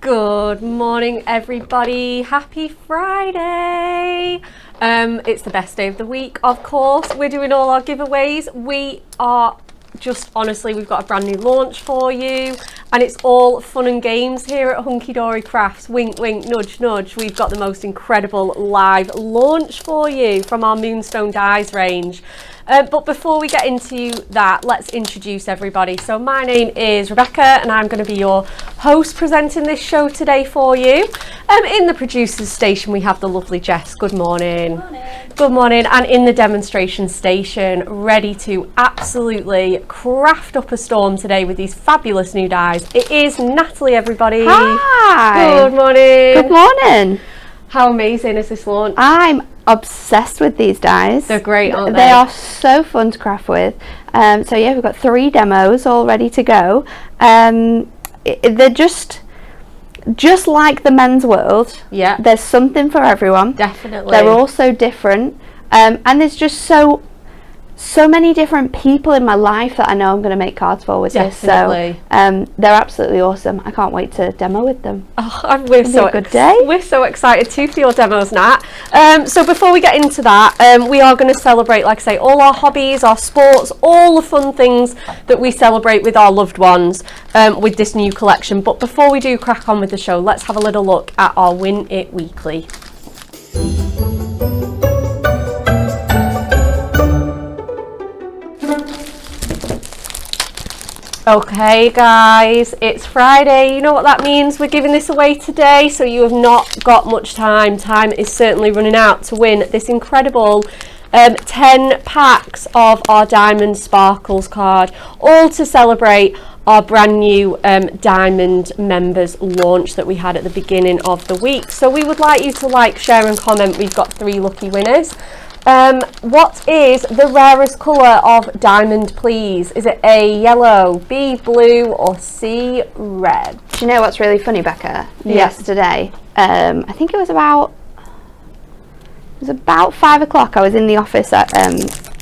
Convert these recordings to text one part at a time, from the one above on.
Good morning, everybody. Happy Friday. It's the best day of the week, of course. We're doing all our giveaways. We are just, honestly, we've got a brand new launch for you, and it's all fun and games here at Hunky Dory Crafts. Wink, wink, nudge, nudge. We've got the most incredible live launch for you from our Moonstone Dies range. But before we get into that, let's introduce everybody. So my name is Rebecca, and I'm going to be your host presenting this show today for you. In the producer's station, we have the lovely Jess. Good morning. Good morning. Good morning. And in the demonstration station, ready to absolutely craft up a storm today with these fabulous new dies, it is Natalie, everybody. Hi. Good morning. Good morning. How amazing is this launch? I'm obsessed with these dies. They're great, aren't they? They are so fun to craft with. So yeah, we've got 3 demos all ready to go. They're just like the men's world. Yeah. There's something for everyone. Definitely. They're all so different. And there's just so many different people in my life that I know I'm going to make cards for with Definitely. this. So they're absolutely awesome. I can't wait to demo with them. Oh, we're so a good day. We're so excited too for your demos, Nat. So before we get into that, we are going to celebrate, like I say, all our hobbies, our sports, all the fun things that we celebrate with our loved ones with this new collection. But before we do crack on with the show, let's have a little look at our Win It Weekly. Okay guys, it's Friday. You know what that means? We're giving this away today, so you have not got much time. Time is certainly running out to win this incredible 10 packs of our Diamond Sparkles card, all to celebrate our brand new Diamond members launch that we had at the beginning of the week. So we would like you to like, share and comment. We've got 3 lucky winners. What is the rarest colour of diamond, please? Is it A, yellow, B, blue, or C, red? Do you know what's really funny, Becca? Yeah. Yesterday, I think it was about 5 o'clock. I was in the office at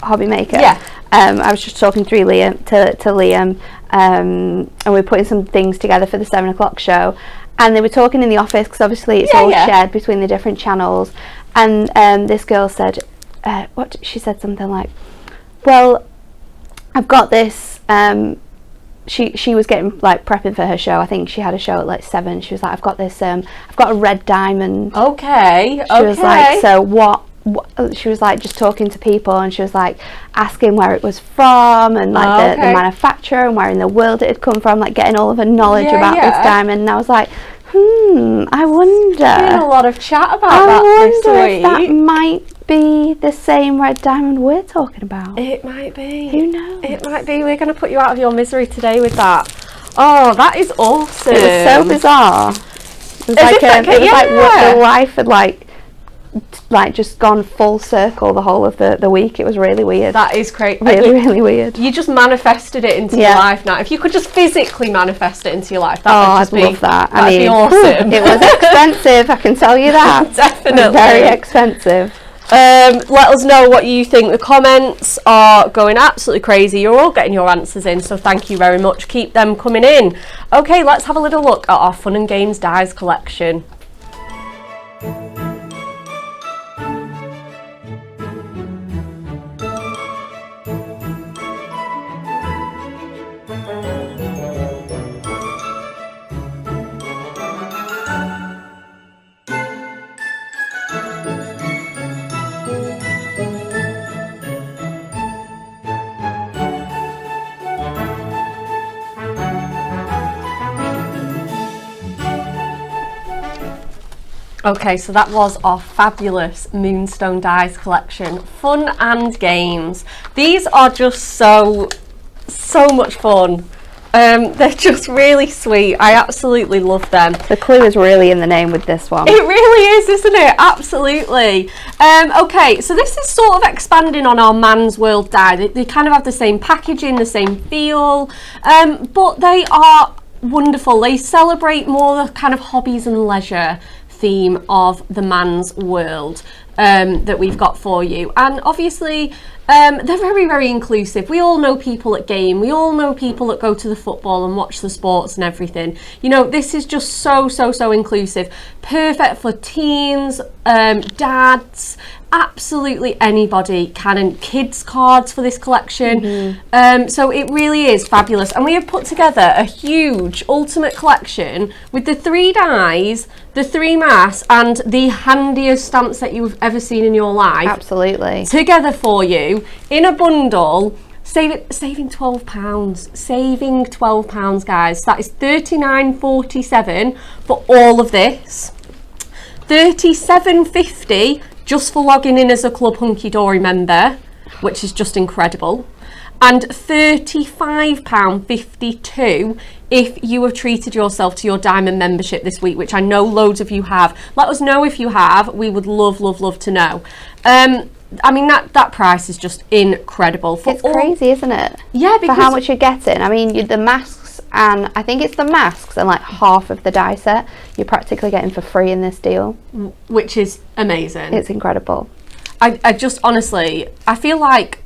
Hobby Maker. Yeah. I was just talking through Liam to Liam, and we were putting some things together for the 7 o'clock show. And they were talking in the office because obviously it's all shared between the different channels. And this girl said, she said something like, well, I've got this, she was getting like prepping for her show. I think she had a show at like 7. She was like, I've got this, I've got a red diamond. Okay. She was like, so what, she was like just talking to people, and she was like asking where it was from, and like the manufacturer, and where in the world it had come from, like getting all of her knowledge about this diamond. And I was like, I wonder. There's been a lot of chat about that this week. I wonder if that might be the same red diamond we're talking about. It might be. Who knows? It might be. We're going to put you out of your misery today with that. Oh, that is awesome. It was so bizarre. It was like the life had like just gone full circle the whole of the week. It was really weird. That is crazy. Really weird. You just manifested it into your life now. If you could just physically manifest it into your life, that would just I'd love that. That'd be awesome. It was expensive, I can tell you that. Definitely. Very expensive. Let us know what you think. The comments are going absolutely crazy. You're all getting your answers in, so thank you very much. Keep them coming in. Okay, let's have a little look at our Fun and Games Dies collection. Okay, so that was our fabulous Moonstone Dies collection. Fun and games. These are just so much fun. They're just really sweet. I absolutely love them. The clue is really in the name with this one. It really is, isn't it? Absolutely. Okay, so this is sort of expanding on our Man's World die. They kind of have the same packaging, the same feel, but they are wonderful. They celebrate more the kind of hobbies and leisure theme of the Man's World that we've got for you. And obviously they're very, very inclusive. We all know people that game. We all know people that go to the football and watch the sports and everything. You know, this is just so inclusive. Perfect for teens, dads, absolutely anybody can, and kids cards for this collection. So it really is fabulous, and we have put together a huge ultimate collection with the 3 dies, the 3 masks, and the handiest stamps that you've ever seen in your life. Absolutely. Together for you in a bundle. Saving £12. Saving £12, guys. That is $39.47 for all of this. $37.50 just for logging in as a Club Hunky Dory member, which is just incredible. And £35.52 if you have treated yourself to your diamond membership this week, which I know loads of you have. Let us know if you have. We would love to know. I mean, that price is just incredible. It's crazy, isn't it? Yeah, because for how much you're getting. I mean, the masks, and I think it's the masks and like half of the die set you're practically getting for free in this deal, which is amazing. It's incredible. I just honestly, I feel like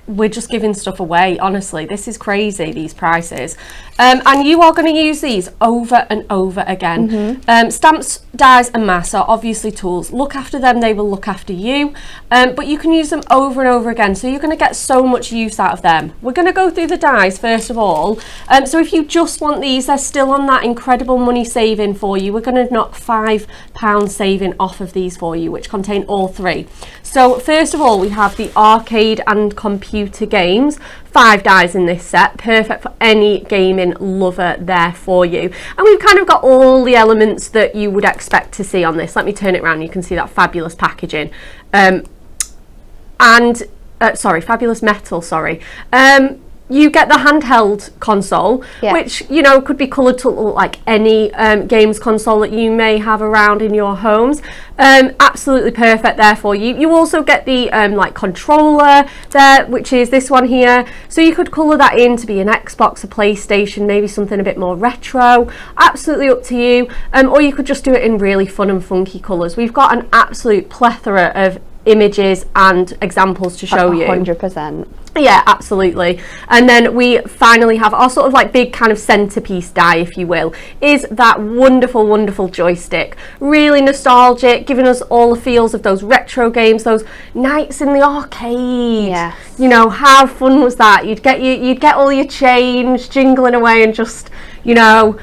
we're just giving stuff away. Honestly, this is crazy, these prices. And you are going to use these over and over again. Stamps, dies and masks are obviously tools. Look after them, they will look after you. But you can use them over and over again, so you're going to get so much use out of them. We're going to go through the dies first of all. So if you just want these, they're still on that incredible money saving for you. We're going to knock £5 saving off of these for you, which contain all 3. So first of all, we have the arcade and computer games. 5 dies in this set, perfect for any gaming lover there for you. And we've kind of got all the elements that you would expect to see on this. Let me turn it around, you can see that fabulous packaging. Fabulous metal, sorry. You get the handheld console, which, you know, could be coloured to look like any games console that you may have around in your homes. Absolutely perfect there for you. You also get the like controller there, which is this one here. So you could colour that in to be an Xbox, a PlayStation, maybe something a bit more retro. Absolutely up to you. Or you could just do it in really fun and funky colours. We've got an absolute plethora of images and examples to show you. 100%. Yeah, absolutely. And then we finally have our sort of like big kind of centerpiece die, if you will, is that wonderful joystick. Really nostalgic, giving us all the feels of those retro games, those nights in the arcade. Yes. You know, how fun was that? You'd get all your change jingling away and just, you know,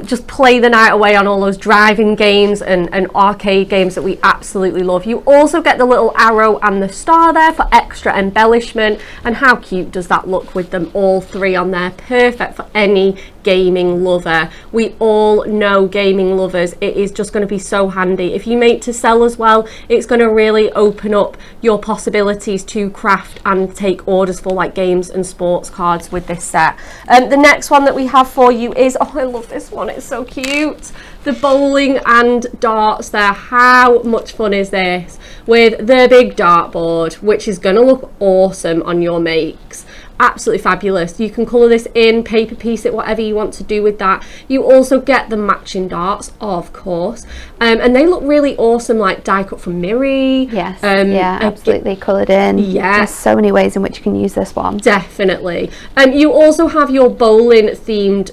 just play the night away on all those driving games and arcade games that we absolutely love. You also get the little arrow and the star there for extra embellishment, and how cute does that look with them all three on there? Perfect for any gaming lover. We all know gaming lovers, it is just going to be so handy. If you make to sell as well, it's going to really open up your possibilities to craft and take orders for like games and sports cards with this set. The next one that we have for you is, oh, I love this one, it's so cute. The bowling and darts there. How much fun is this? With the big dartboard, which is going to look awesome on your makes. Absolutely fabulous. You can colour this in, paper piece it, whatever you want to do with that. You also get the matching darts, of course, and they look really awesome, like die cut from Miri. Yes, yeah, absolutely coloured in. Yeah, there's so many ways in which you can use this one. Definitely. You also have your bowling themed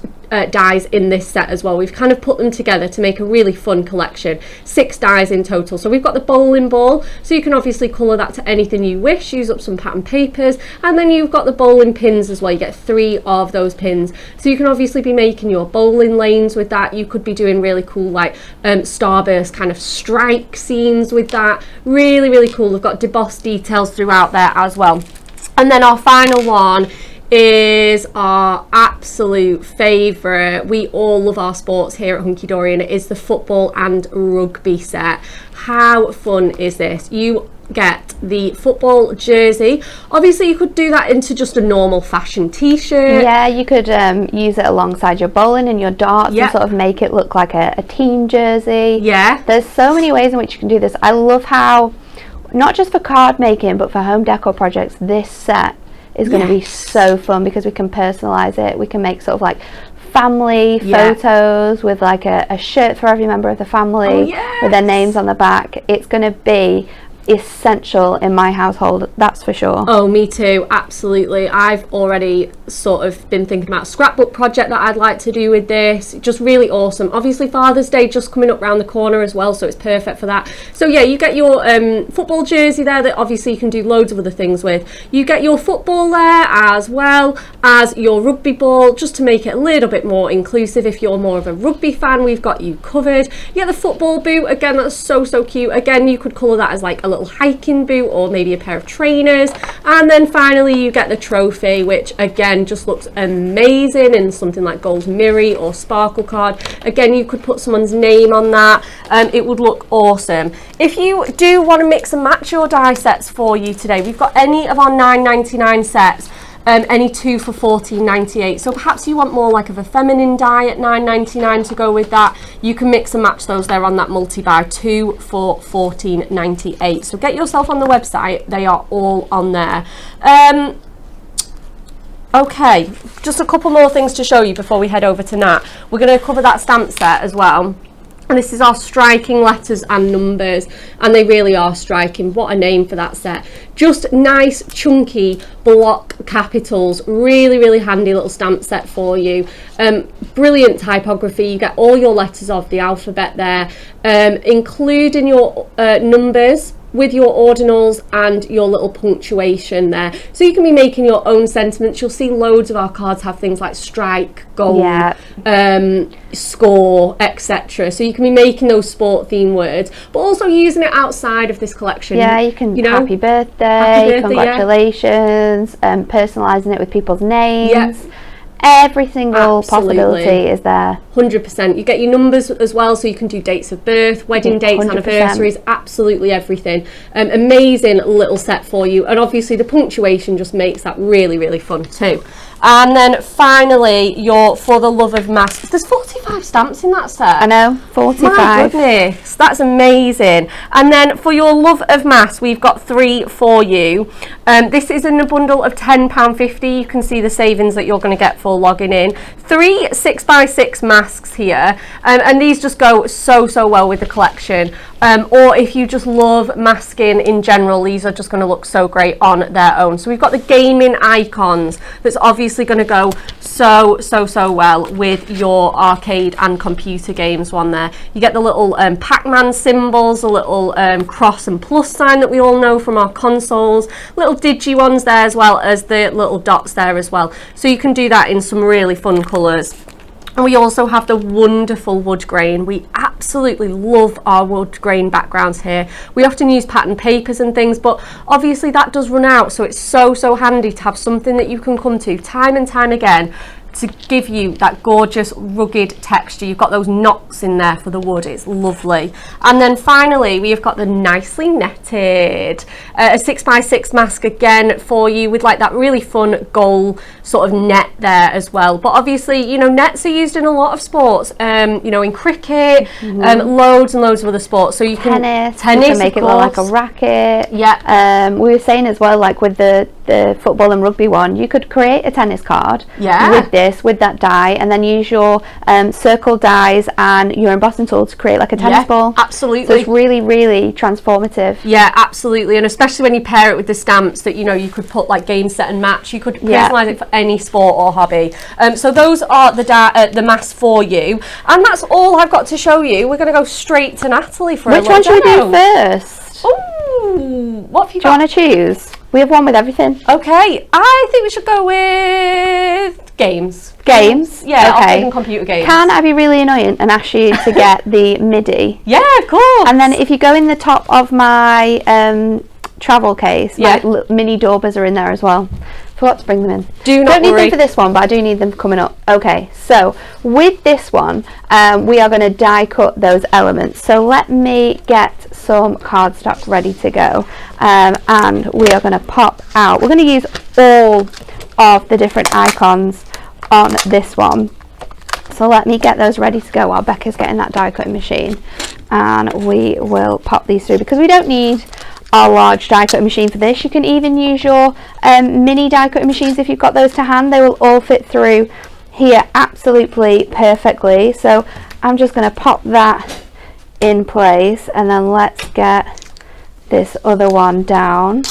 dies in this set as well. We've kind of put them together to make a really fun collection. 6 dies in total. So we've got the bowling ball, so you can obviously colour that to anything you wish, use up some pattern papers, and then you've got the bowling pins as well. You get 3 of those pins, so you can obviously be making your bowling lanes with that. You could be doing really cool like starburst kind of strike scenes with that. Really cool. They've got debossed details throughout there as well. And then our final one is our absolute favourite. We all love our sports here at Hunky Dory, and it is the football and rugby set. How fun is this? You get the football jersey. Obviously you could do that into just a normal fashion t-shirt. Yeah, you could use it alongside your bowling and your darts and sort of make it look like a team jersey. Yeah, there's so many ways in which you can do this. I love how, not just for card making but for home decor projects, this set is going to be so fun because we can personalize it. We can make sort of like family photos with like a shirt for every member of the family with their names on the back. It's going to be essential in my household, that's for sure. Oh, me too, absolutely. I've already sort of been thinking about a scrapbook project that I'd like to do with this. Just really awesome. Obviously Father's Day just coming up round the corner as well, so it's perfect for that. So yeah, you get your football jersey there that obviously you can do loads of other things with. You get your football there as well as your rugby ball, just to make it a little bit more inclusive. If you're more of a rugby fan, we've got you covered. You get the football boot, again, that's so cute. Again, you could colour that as like a little hiking boot or maybe a pair of trainers. And then finally you get the trophy, which again just looks amazing in something like gold Miri or sparkle card. Again, you could put someone's name on that, it would look awesome. If you do want to mix and match your die sets for you today, we've got any of our $9.99 sets, any 2 for $14.98. So perhaps you want more like of a feminine die at $9.99 to go with that. You can mix and match those there on that multi-buy, 2 for $14.98. So get yourself on the website, they are all on there. Okay, just a couple more things to show you before we head over to Nat. We're going to cover that stamp set as well. And this is our striking letters and numbers, and they really are striking. What a name for that set. Just nice chunky block capitals. Really handy little stamp set for you. Brilliant typography. You get all your letters of the alphabet there, including your numbers with your ordinals and your little punctuation there, so you can be making your own sentiments. You'll see loads of our cards have things like strike, goal, score, etc. So you can be making those sport theme words, but also using it outside of this collection. Yeah, you can, happy birthday, congratulations, personalising it with people's names. Every single possibility is there. 100%. You get your numbers as well, so you can do dates of birth, wedding dates, 100%. Anniversaries, absolutely everything. Amazing little set for you, and obviously the punctuation just makes that really fun too. And then finally, your For the Love of Maths. There's 45 stamps in that set. I know, 45. My goodness, that's amazing. And then for your Love of Maths, we've got 3 for you. This is in a bundle of £10.50. You can see the savings that you're going to get for logging in. 3 6x6 masks here, and these just go so well with the collection. or if you just love masking in general, these are just going to look so great on their own. So we've got the gaming icons that's obviously going to go so well with your arcade and computer games one there. You get the little Pac-Man symbols, a little cross and plus sign that we all know from our consoles, little digi ones there, as well as the little dots there as well. So you can do that in some really fun colours. And we also have the wonderful wood grain. We absolutely love our wood grain backgrounds here. We often use pattern papers and things, but obviously that does run out, so it's so handy to have something that you can come to time and time again to give you that gorgeous rugged texture. You've got those knots in there for the wood, it's lovely. And then finally we have got the nicely netted a 6x6 mask again for you, with like that really fun goal sort of net there as well. But obviously, you know, nets are used in a lot of sports, you know, in cricket, loads and loads of other sports. So you can tennis, you can make it look like a racket. Yeah. We were saying as well, like with the football and rugby one, you could create a tennis card with this, with that die, and then use your circle dies and your embossing tool to create like a tennis ball. Absolutely. So it's really transformative. Yeah, absolutely. And especially when you pair it with the stamps that, you know, you could put like game, set and match. You could personalise it for any sport or hobby. So those are the masks for you, and that's all I've got to show you. We're going to go straight to Natalie for which one should we do first? Ooh, what have you got? Do you want to choose? We have one with everything. Okay, I think we should go with games. Games? Yeah, okay. I'll computer games. Can I be really annoying and ask you to get the MIDI? Yeah, of course. And then if you go in the top of my travel case, like mini doorbells are in there as well. Forgot to bring them in. Don't need them for this one, but I do need them coming up. Okay, so with this one, we are going to die cut those elements. So let me get some cardstock ready to go, and we are going to pop out. We're going to use all of the different icons on this one. So let me get those ready to go while Becca's getting that die cutting machine, and we will pop these through, because we don't need a large die cutting machine for this. You can even use your mini die cutting machines if you've got those to hand. They will all fit through here absolutely perfectly. So I'm just going to pop that in place, and then let's get this other one down.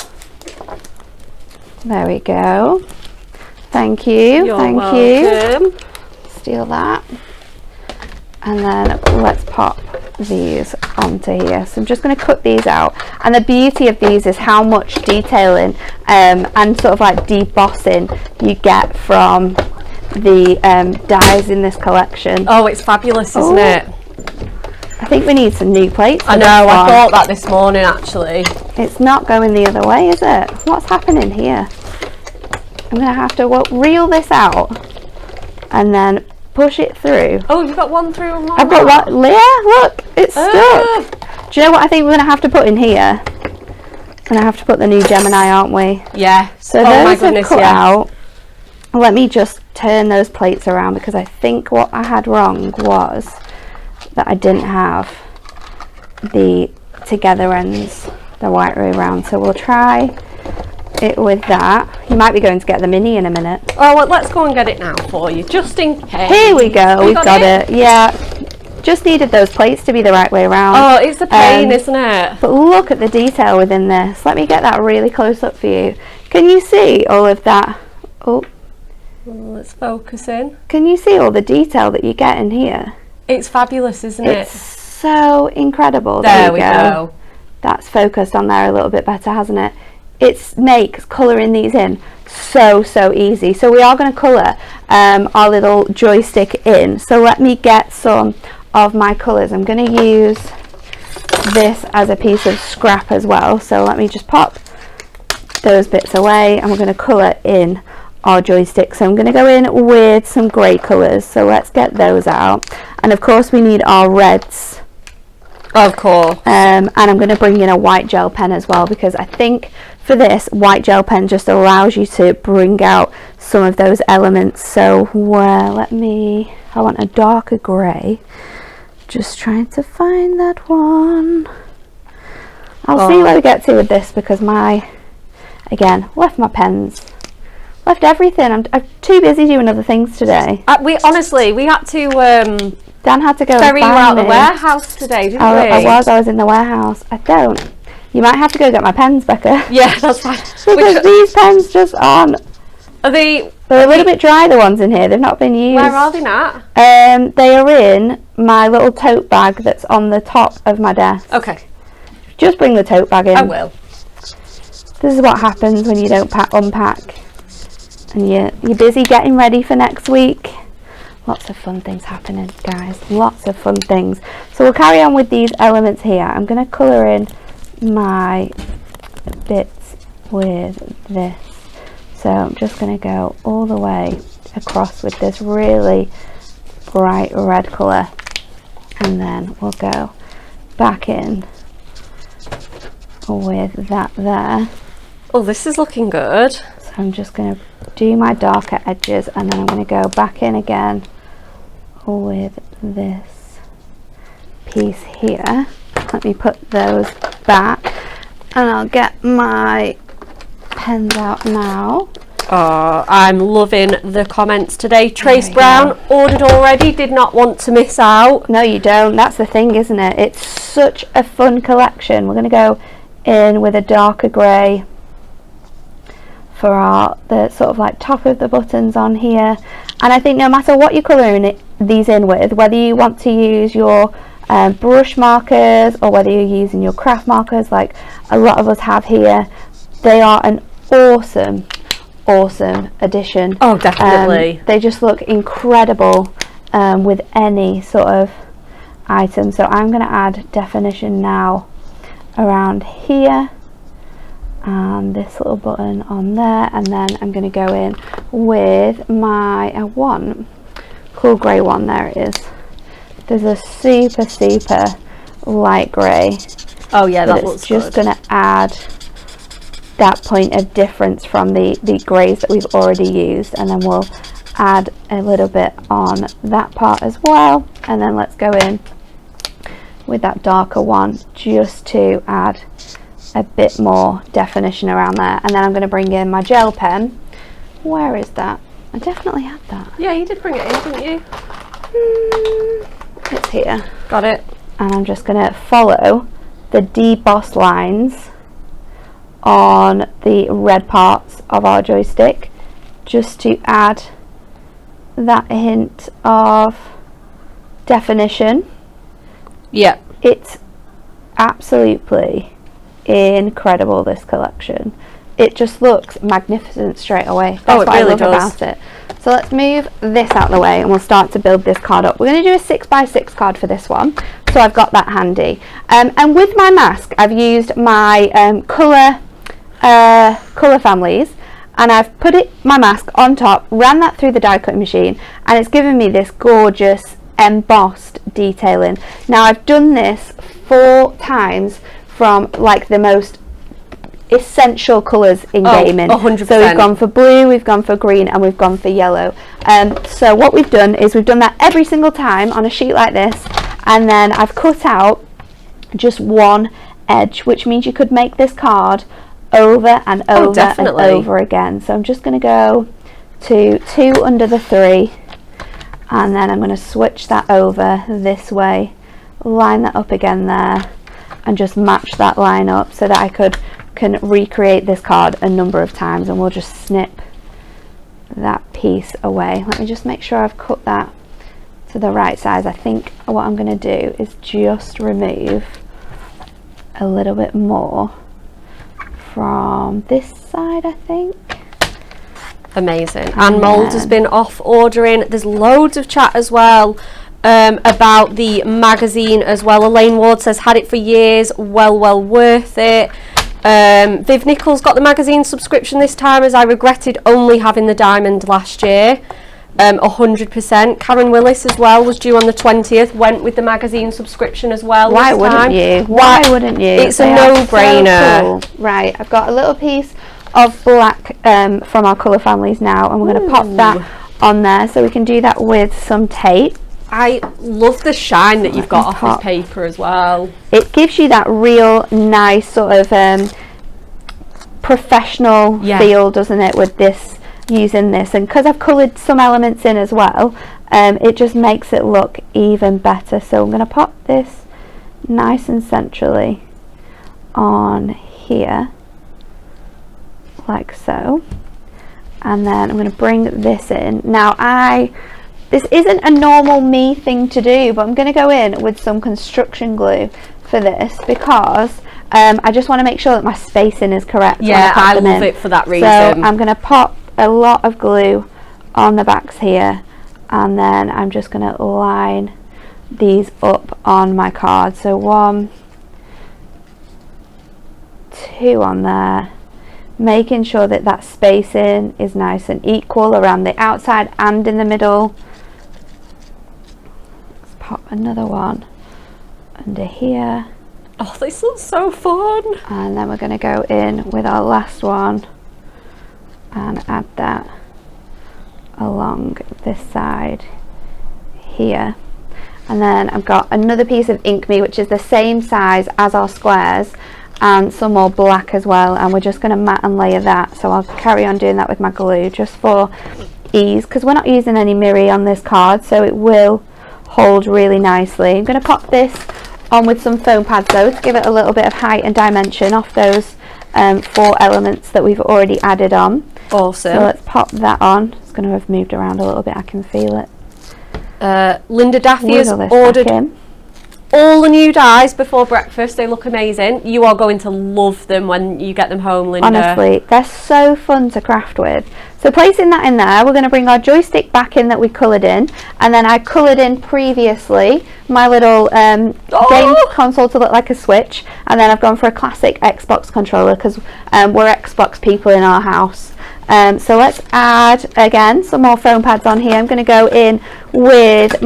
There we go. Thank you. You're Thank welcome. you. Steal that. And then let's pop these onto here. So I'm just going to cut these out, and the beauty of these is how much detailing and sort of like debossing you get from the dies in this collection. Oh, it's fabulous, isn't it? I think we need some new plates. I know, I thought that this morning actually. It's not going the other way, is it? What's happening here? I'm going to have to reel this out and then push it through. Oh, you've got one through and one I've got one. Yeah, look, it's stuck. Do you know what I think we're going to have to put in here? We're going to have to put the new Gemini, aren't we? Yeah. So those are cut out. Let me just turn those plates around, because I think what I had wrong was that I didn't have the together ends the right way around. So we'll try it with that. You might be going to get the mini in a minute. Oh, well, let's go and get it now for you, just in case. Here we go. We've got it. Yeah. Just needed those plates to be the right way around. Oh, it's a pain, isn't it? But look at the detail within this. Let me get that really close up for you. Can you see all of that? Oh. Let's focus in. Can you see all the detail that you get in here? It's fabulous, isn't it? It's so incredible. There we go. That's focused on there a little bit better, hasn't it? It makes colouring these in so easy. So we are going to colour our little joystick in. So let me get some of my colours. I'm going to use this as a piece of scrap as well. So let me just pop those bits away, and we're going to colour in our joystick. So I'm going to go in with some grey colours. So let's get those out. And of course we need our reds. Of course. And I'm going to bring in a white gel pen as well, because I think for this, white gel pen just allows you to bring out some of those elements. So I want a darker grey. Just trying to find that one. I'll see where we get to with this, because again, left my pens. Left everything. I'm too busy doing other things today. We had to Dan had to go Ferry you out and the find me. warehouse today, didn't we? I was in the warehouse. I don't. You might have to go get my pens, Becca. Yeah, that's fine. Because these pens just aren't. Are they? They're a little bit dry, the ones in here. They've not been used. Where are they at? They are in my little tote bag that's on the top of my desk. Okay. Just bring the tote bag in. I will. This is what happens when you don't unpack. And you're busy getting ready for next week. Lots of fun things happening, guys. Lots of fun things. So we'll carry on with these elements here. I'm going to colour in my bits with this. So I'm just going to go all the way across with this really bright red colour. And then we'll go back in with that there. Oh, this is looking good. So I'm just going to do my darker edges, and then I'm going to go back in again with this piece here. Let me put those back, and I'll get my pens out now. Oh, I'm loving the comments today. Trace Brown ordered already, did not want to miss out. No, you don't. That's the thing, isn't it? It's such a fun collection. We're going to go in with a darker grey for the sort of like top of the buttons on here. And I think no matter what you're colouring these in with, whether you want to use your brush markers or whether you're using your craft markers like a lot of us have here, they are an awesome addition. Oh, definitely. They just look incredible with any sort of item. So I'm going to add definition now around here and this little button on there, and then I'm going to go in with my cool grey one. There it is. There's a super light grey. Oh yeah, that looks good. It's just going to add that point of difference from the greys that we've already used, and then we'll add a little bit on that part as well. And then let's go in with that darker one just to add a bit more definition around there. And then I'm going to bring in my gel pen. Where is that? I definitely had that. Yeah, you did bring it in, didn't you? It's here. Got it. And I'm just going to follow the deboss lines on the red parts of our joystick just to add that hint of definition. Yeah. It's absolutely incredible, this collection. It just looks magnificent straight away. That's it what really I love does. about it. So let's move this out of the way and we'll start to build this card up. We're going to do a 6x6 card for this one, so I've got that handy. And with my mask, I've used my colour families, and I've put my mask on top, ran that through the die cutting machine, and it's given me this gorgeous embossed detailing. Now I've done this 4 times from like the most essential colours in gaming. 100%. So we've gone for blue, we've gone for green, and we've gone for yellow. So what we've done is we've done that every single time on a sheet like this, and then I've cut out just one edge, which means you could make this card over and over and over again. So I'm just going to go to 2 under the 3, and then I'm going to switch that over this way, line that up again there, and just match that line up so that I can recreate this card a number of times. And we'll just snip that piece away. Let me just make sure I've cut that to the right size. I think what I'm going to do is just remove a little bit more from this side, I think. Amazing. And Mould has been off ordering. There's loads of chat as well about the magazine as well. Elaine Ward says had it for years, well worth it. Viv Nichols got the magazine subscription this time, as I regretted only having the diamond last year. 100%. Karen Willis as well was due on the 20th, went with the magazine subscription as well. Why wouldn't you? Why wouldn't you? It's a no-brainer. So cool. Right, I've got a little piece of black from our colour families now, and we're going to pop that on there so we can do that with some tape. I love the shine that you've got off this paper as well. It gives you that real nice sort of professional feel, doesn't it, with this, using this. And because I've coloured some elements in as well, it just makes it look even better. So I'm going to pop this nice and centrally on here, like so, and then I'm going to bring this in. Now this isn't a normal me thing to do, but I'm going to go in with some construction glue for this because I just want to make sure that my spacing is correct. Yeah, I love it for that reason. So I'm going to pop a lot of glue on the backs here, and then I'm just going to line these up on my card. So 1, 2 on there, making sure that that spacing is nice and equal around the outside and in the middle. Let's pop another one under here. Oh, this looks so fun. And then we're going to go in with our last one and add that along this side here. And then I've got another piece of Ink Me, which is the same size as our squares, and some more black as well, and we're just going to mat and layer that. So I'll carry on doing that with my glue just for ease, because we're not using any mirror on this card, so it will hold really nicely. I'm going to pop this on with some foam pads though, to give it a little bit of height and dimension off those 4 elements that we've already added on. Awesome. So let's pop that on. It's going to have moved around a little bit, I can feel it. Linda Daffy has ordered all the new dies before breakfast. They look amazing. You are going to love them when you get them home, Linda. Honestly, they're so fun to craft with. So placing that in there, we're going to bring our joystick back in that we coloured in, and then I coloured in previously my little game console to look like a Switch, and then I've gone for a classic Xbox controller because we're Xbox people in our house. So let's add again some more foam pads on here. I'm going to go in with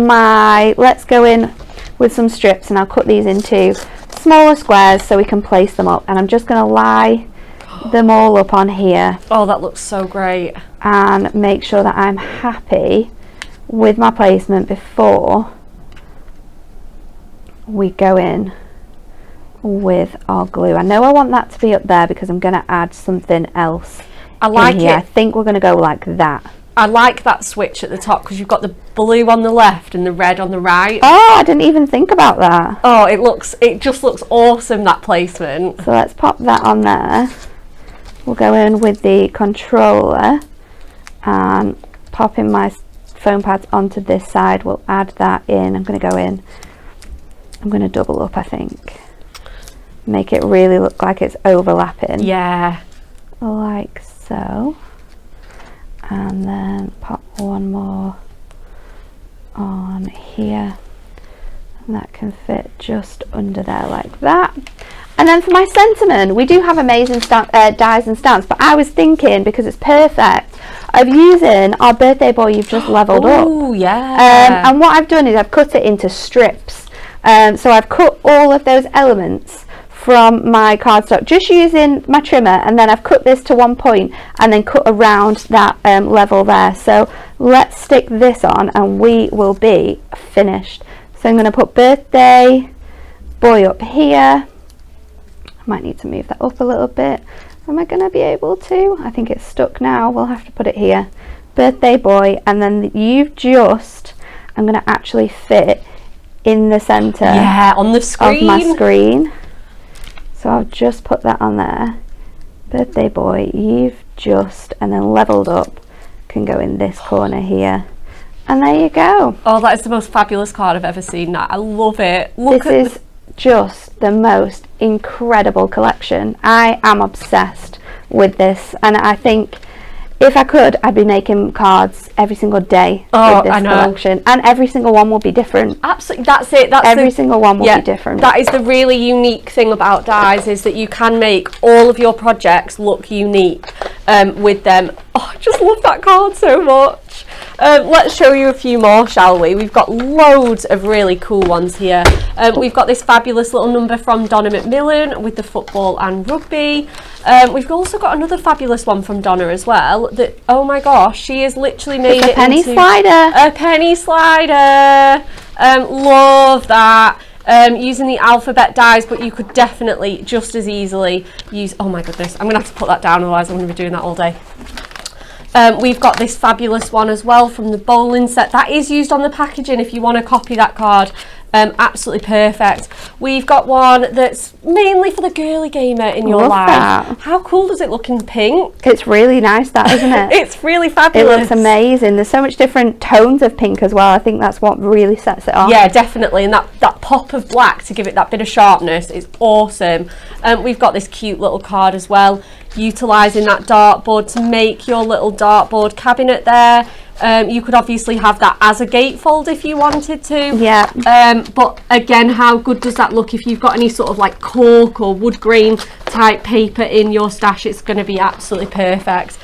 with some strips, and I'll cut these into smaller squares so we can place them up, and I'm just going to lie them all up on here. Oh, that looks so great. And make sure that I'm happy with my placement before we go in with our glue. I know I want that to be up there because I'm going to add something else. I like it. I think we're going to go like that. I like that switch at the top because you've got the blue on the left and the red on the right. Oh, I didn't even think about that. Oh, it just looks awesome, that placement. So let's pop that on there. We'll go in with the controller and popping my foam pads onto this side. We'll add that in. I'm going to go in. I'm going to double up, I think. Make it really look like it's overlapping. Yeah. Like so. And then pop one more on here, and that can fit just under there like that. And then for my sentiment, we do have amazing dies and stamps, but I was thinking, because it's perfect, of using our birthday boy you've just leveled up. Oh yeah. And what I've done is I've cut it into strips. So I've cut all of those elements from my cardstock just using my trimmer, and then I've cut this to one point and then cut around that level there. So let's stick this on and we will be finished. So I'm going to put birthday boy up here. I might need to move that up a little bit. Am I going to be able to? I think it's stuck now. We'll have to put it here. Birthday boy, and then I'm going to actually fit in the centre on the screen. of my screen. So I'll just put that on there. Birthday boy, you've just, and then leveled up, can go in this corner here. And there you go. Oh, that is the most fabulous card I've ever seen. That I love it. This is just the most incredible collection. I am obsessed with this, and I think if I could, I'd be making cards every single day with this collection, and every single one will be different. Absolutely, that's it. Every single one will be different. That is the really unique thing about dies, is that you can make all of your projects look unique with them. Oh, I just love that card so much. Let's show you a few more, shall we? We've got loads of really cool ones here. We've got this fabulous little number from Donna Macmillan with the football and rugby. We've also got another fabulous one from Donna as well. That, oh my gosh, she has literally made it penny into slider. A penny slider. Love that. Using the alphabet dies, but you could definitely just as easily use, oh my goodness, I'm gonna have to put that down, otherwise I'm gonna be doing that all day. We've got this fabulous one as well from the bowling set. That is used on the packaging if you want to copy that card. Absolutely perfect. We've got one that's mainly for the girly gamer in your Love life. that. How cool does it look in pink? It's really nice, that, isn't it? It's really It fabulous. looks amazing. There's so much different tones of pink as well. I think that's what really sets it off. Yeah, definitely. And that pop of black to give it that bit of sharpness is awesome. We've got this cute little card as well, utilising that dartboard to make your little dartboard cabinet there. You could obviously have that as a gatefold if you wanted to. Yeah. But again, how good does that look if you've got any sort of like cork or wood grain type paper in your stash? It's going to be absolutely perfect.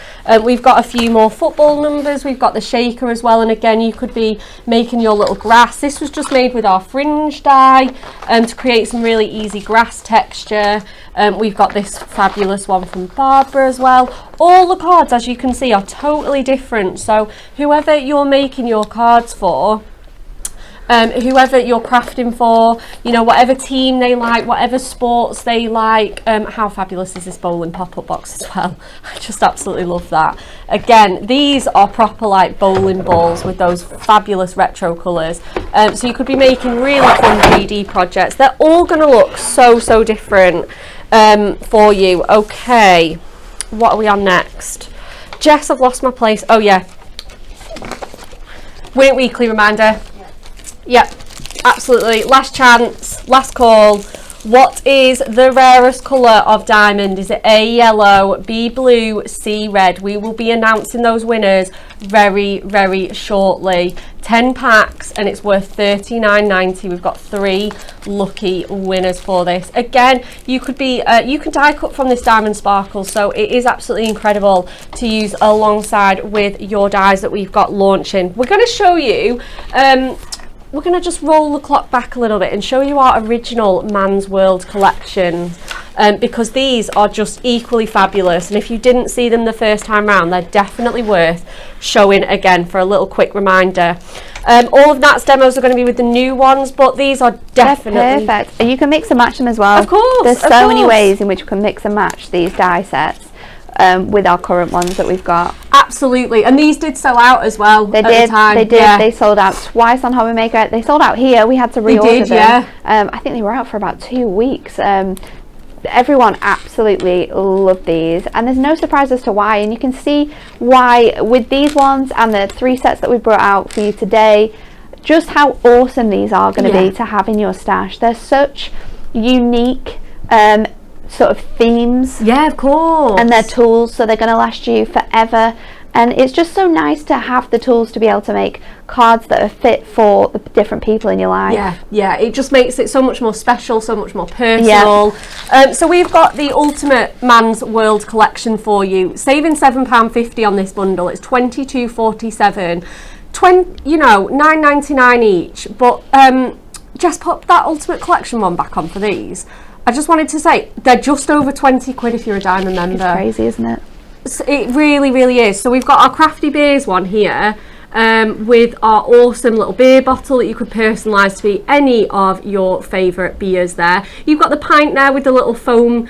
We've got a few more football numbers. We've got the shaker as well, and again, you could be making your little grass. This was just made with our fringe die to create some really easy grass texture. We've got this fabulous one from Barbara as well. All the cards, as you can see, are totally different. So whoever you're making your cards for, whoever you're crafting for, you know, whatever team they like, whatever sports they like. How fabulous is this bowling pop-up box as well? I just absolutely love that. Again, these are proper like bowling balls with those fabulous retro colours. So you could be making really fun 3D projects. They're all going to look so different for you. Okay, what are we on next? Jess, I've lost my place. Oh yeah, Win It Weekly reminder. Yep, absolutely. Last chance, last call. What is the rarest colour of diamond? Is it A, yellow, B, blue, C, red? We will be announcing those winners very shortly. 10 packs and it's worth $39.90. We've got 3 lucky winners for this. Again, you could be you can die cut from this diamond sparkle, so it is absolutely incredible to use alongside with your dies that we've got launching. We're going to show you we're going to just roll the clock back a little bit and show you our original Man's World collection, because these are just equally fabulous, and if you didn't see them the first time round, they're definitely worth showing again for a little quick reminder. All of Nat's demos are going to be with the new ones, but these are definitely perfect. And you can mix and match them as well. Of course, there's so many ways in which we can mix and match these die sets with our current ones that we've got. Absolutely, and these did sell out as well. They at did. The time. They did. Yeah. They sold out twice on Hobby Maker. They sold out here. We had to reorder They did, them. yeah. I think they were out for about 2 weeks. Everyone absolutely loved these, and there's no surprise as to why. And you can see why with these ones and the 3 sets that we brought out for you today. Just how awesome these are going to be to have in your stash. They're such unique sort of themes, Yeah, of course. and they're tools, so they're going to last you forever. And it's just so nice to have the tools to be able to make cards that are fit for the different people in your life. Yeah, it just makes it so much more special, so much more personal. So we've got the Ultimate Man's World collection for you, saving £7.50 on this bundle. It's $22.47, $9.99 each. But just pop that Ultimate Collection one back on for these. I just wanted to say they're just over 20 quid if you're a Diamond member. It's crazy, isn't it? It really is. So we've got our Crafty Beers one here with our awesome little beer bottle that you could personalise to be any of your favourite beers there. You've got the pint there with the little foam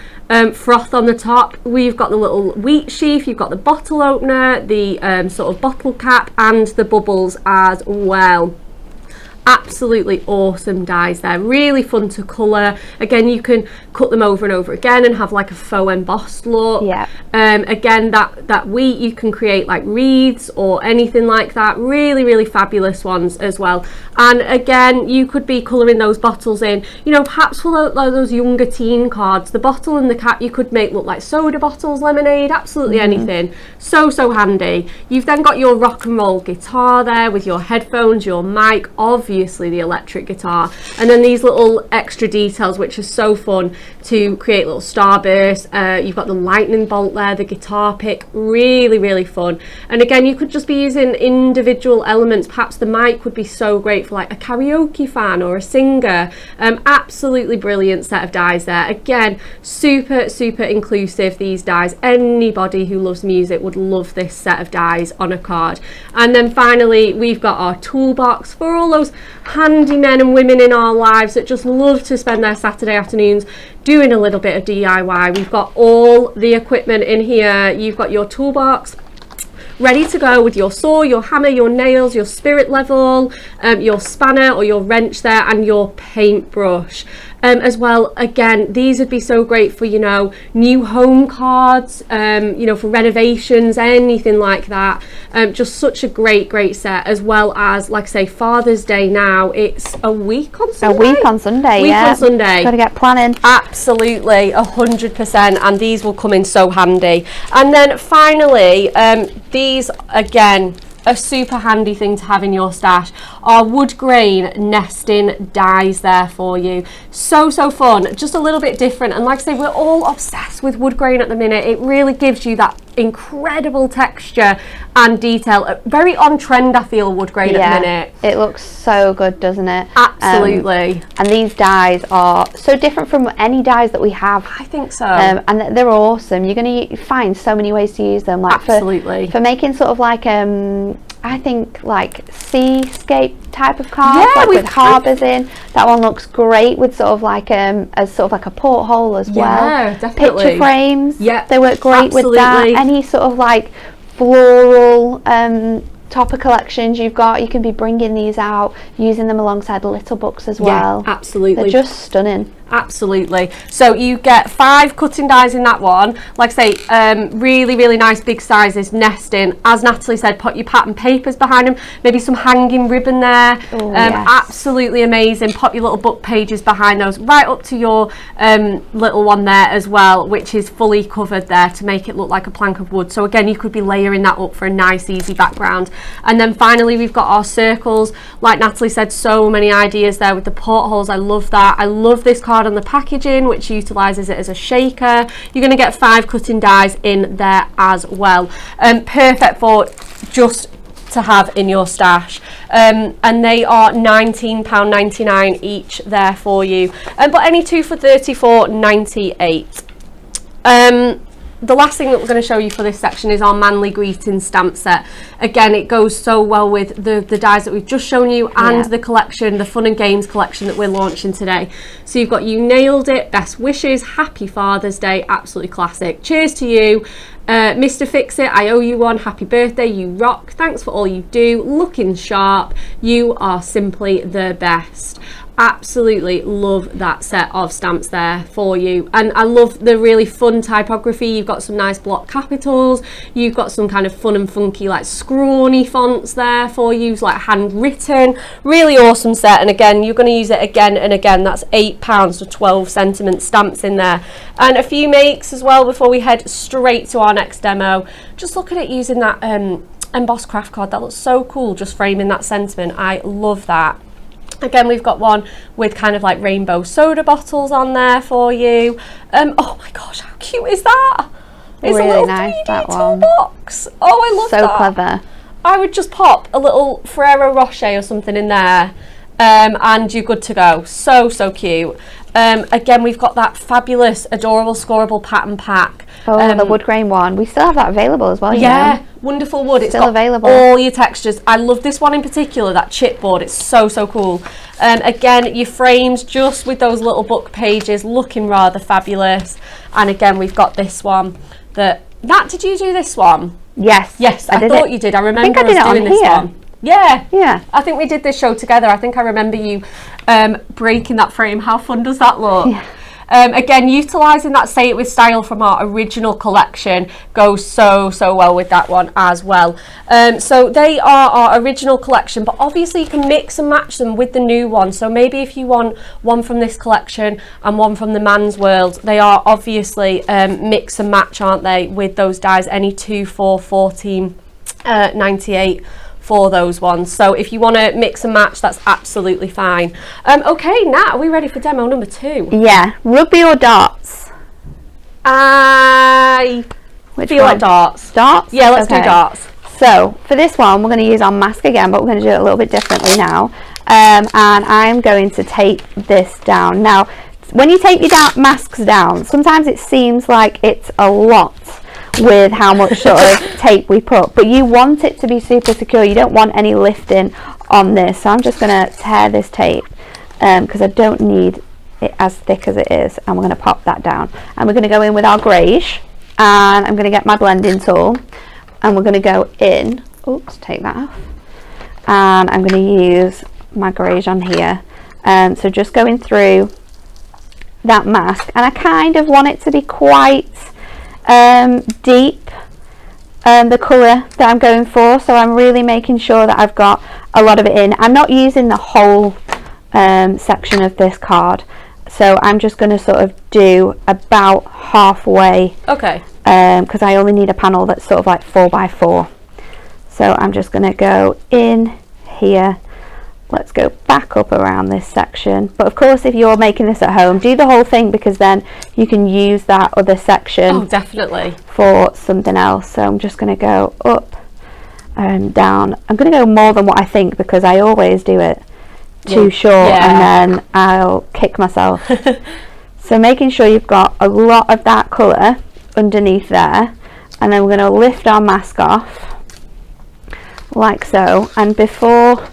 froth on the top. We've got the little wheat sheath, you've got the bottle opener, the sort of bottle cap, and the bubbles as well. Absolutely awesome dies there, really fun to colour. Again, you can cut them over and over again and have like a faux embossed look. Again, that wheat, you can create like wreaths or anything like that. Really fabulous ones as well. And again, you could be colouring those bottles in, perhaps for those younger teen cards. The bottle and the cap you could make look like soda bottles, lemonade, absolutely anything. So handy. You've then got your rock and roll guitar there with your headphones, your mic, obviously the electric guitar, and then these little extra details which are so fun to create little starbursts. You've got the lightning bolt there, the guitar pick, really fun. And again, you could just be using individual elements. Perhaps the mic would be so great for like a karaoke fan or a singer. Absolutely brilliant set of dies there. Again, super inclusive, these dies. Anybody who loves music would love this set of dies on a card. And then finally, we've got our toolbox for all those handy men and women in our lives that just love to spend their Saturday afternoons doing a little bit of DIY. We've got all the equipment in here. You've got your toolbox ready to go with your saw, your hammer, your nails, your spirit level, your spanner or your wrench there, and your paintbrush. As well, again, these would be so great for, you know, new home cards, you know, for renovations, anything like that. Just such a great set, as well as, like I say, Father's Day now. It's a week on Sunday. A week on Sunday, on Sunday. Got to get planning. Absolutely, 100%, and these will come in so handy. And then finally, these, again, a super handy thing to have in your stash are wood grain nesting dies there for you. So fun, just a little bit different, and like I say, we're all obsessed with wood grain at the minute. It really gives you that incredible texture and detail. Very on trend, I feel, wood grain at the minute. It looks so good, doesn't it? Absolutely. And these dies are so different from any dies that we have. I think so. And they're awesome. You're going to find so many ways to use them. Like Absolutely. For making sort of like I think like seascape type of cards, Yeah, like with harbours in. That one looks great with sort of like as sort of like a porthole as well. Yeah, definitely. Picture frames. Yeah, they work great with that. Any sort of like floral topper collections you've got, you can be bringing these out, using them alongside little books as well. Yeah, absolutely. They're just stunning. Absolutely. So you get 5 cutting dies in that one. Like I say, really nice big sizes, nesting. As Natalie said, put your pattern papers behind them, maybe some hanging ribbon there. Oh, yes. Absolutely amazing. Pop your little book pages behind those, right up to your little one there as well, which is fully covered there to make it look like a plank of wood. So again, you could be layering that up for a nice easy background. And then finally we've got our circles. Like Natalie said, so many ideas there with the portholes. I love that. I love this card on the packaging, which utilises it as a shaker. You're going to get 5 cutting dies in there as well. Perfect for just to have in your stash, and they are £19.99 each there for you, but any 2 for £34.98. The last thing that we're going to show you for this section is our Manly Greeting stamp set. Again, it goes so well with the dies that we've just shown you and the collection, the Fun and Games collection that we're launching today. So you've got You Nailed It, Best Wishes, Happy Father's Day, absolutely classic, Cheers to You, Mr. Fix It, I Owe You One, Happy Birthday, You Rock, Thanks for All You Do, Looking Sharp, You Are Simply the Best. Absolutely love that set of stamps there for you, and I love the really fun typography. You've got some nice block capitals, you've got some kind of fun and funky like scrawny fonts there for you, like handwritten. Really awesome set, and again you're going to use it again and again. That's £8 for 12 sentiment stamps in there, and a few makes as well before we head straight to our next demo. Just look at it using that embossed craft card. That looks so cool, just framing that sentiment. I love that. Again, we've got one with kind of like rainbow soda bottles on there for you. Oh my gosh, how cute is that? It's really a little nice, 3D that one. toolbox. Oh, I love that. So clever. I would just pop a little Ferrero Rocher or something in there, and you're good to go. So cute. Again, we've got that fabulous, adorable, scoreable pattern pack. Oh, the wood grain one. We still have that available as well. Yeah, you know? wonderful wood. It's still got available. all your textures. I love this one in particular, that chipboard. It's so cool. Again, your frames just with those little book pages, looking rather fabulous. And again, we've got this one. Nat, did you do this one? Yes. Yes, I thought you did. I remember I did us doing this one. Yeah. I think we did this show together. I think I remember you breaking that frame. How fun does that look? Yeah. Again, utilising that Say It With Style from our original collection goes so well with that one as well. So they are our original collection, but obviously you can mix and match them with the new one. So maybe if you want one from this collection and one from the Man's World, they are obviously mix and match, aren't they, with those dies, any 2 for £14.98 for those ones. So if you want to mix and match, that's absolutely fine. Okay, Nat, are we ready for demo number 2? Yeah. Rugby or darts? I feel like darts. Darts? Yeah, let's do darts. So for this one, we're going to use our mask again, but we're going to do it a little bit differently now. And I'm going to tape this down. Now, when you tape your masks down, sometimes it seems like it's a lot with how much sort of tape we put, but you want it to be super secure. You don't want any lifting on this. So I'm just going to tear this tape because I don't need it as thick as it is, and we're going to pop that down, and we're going to go in with our greige, and I'm going to get my blending tool. and we're going to go in, oops, take that off, and I'm going to use my greige on here. So just going through that mask, and I kind of want it to be quite deep, the colour that I'm going for, so I'm really making sure that I've got a lot of it in. I'm not using the whole section of this card, so I'm just going to sort of do about halfway, okay, because I only need a panel that's sort of like 4x4. So I'm just going to go in here. Let's go back up around this section, but of course if you're making this at home, do the whole thing, because then you can use that other section definitely for something else. So I'm just going to go up and down. I'm going to go more than what I think, because I always do it too short and then I'll kick myself. So making sure you've got a lot of that colour underneath there, and then we're going to lift our mask off like so. And before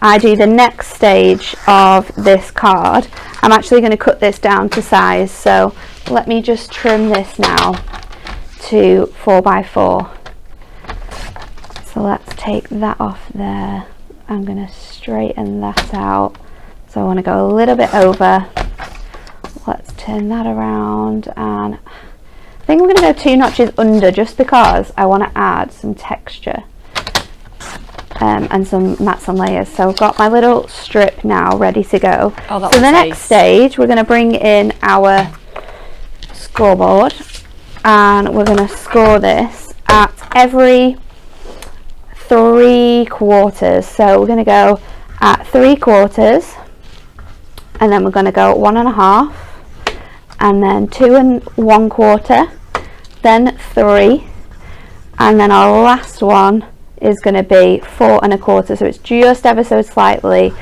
I do the next stage of this card, I'm actually going to cut this down to size, so let me just trim this now to 4x4. So let's take that off there. I'm going to straighten that out, so I want to go a little bit over. Let's turn that around, and I think I'm going to go 2 notches under, just because I want to add some texture and some mats and layers. So I've got my little strip now ready to go. Oh, that so was the nice. next stage, we're going to bring in our scoreboard, and we're going to score this at every 3/4. So we're going to go at 3/4, and then we're going to go at 1.5, and then 2 1/4, then 3, and then our last one is going to be 4 1/4. So it's just ever so slightly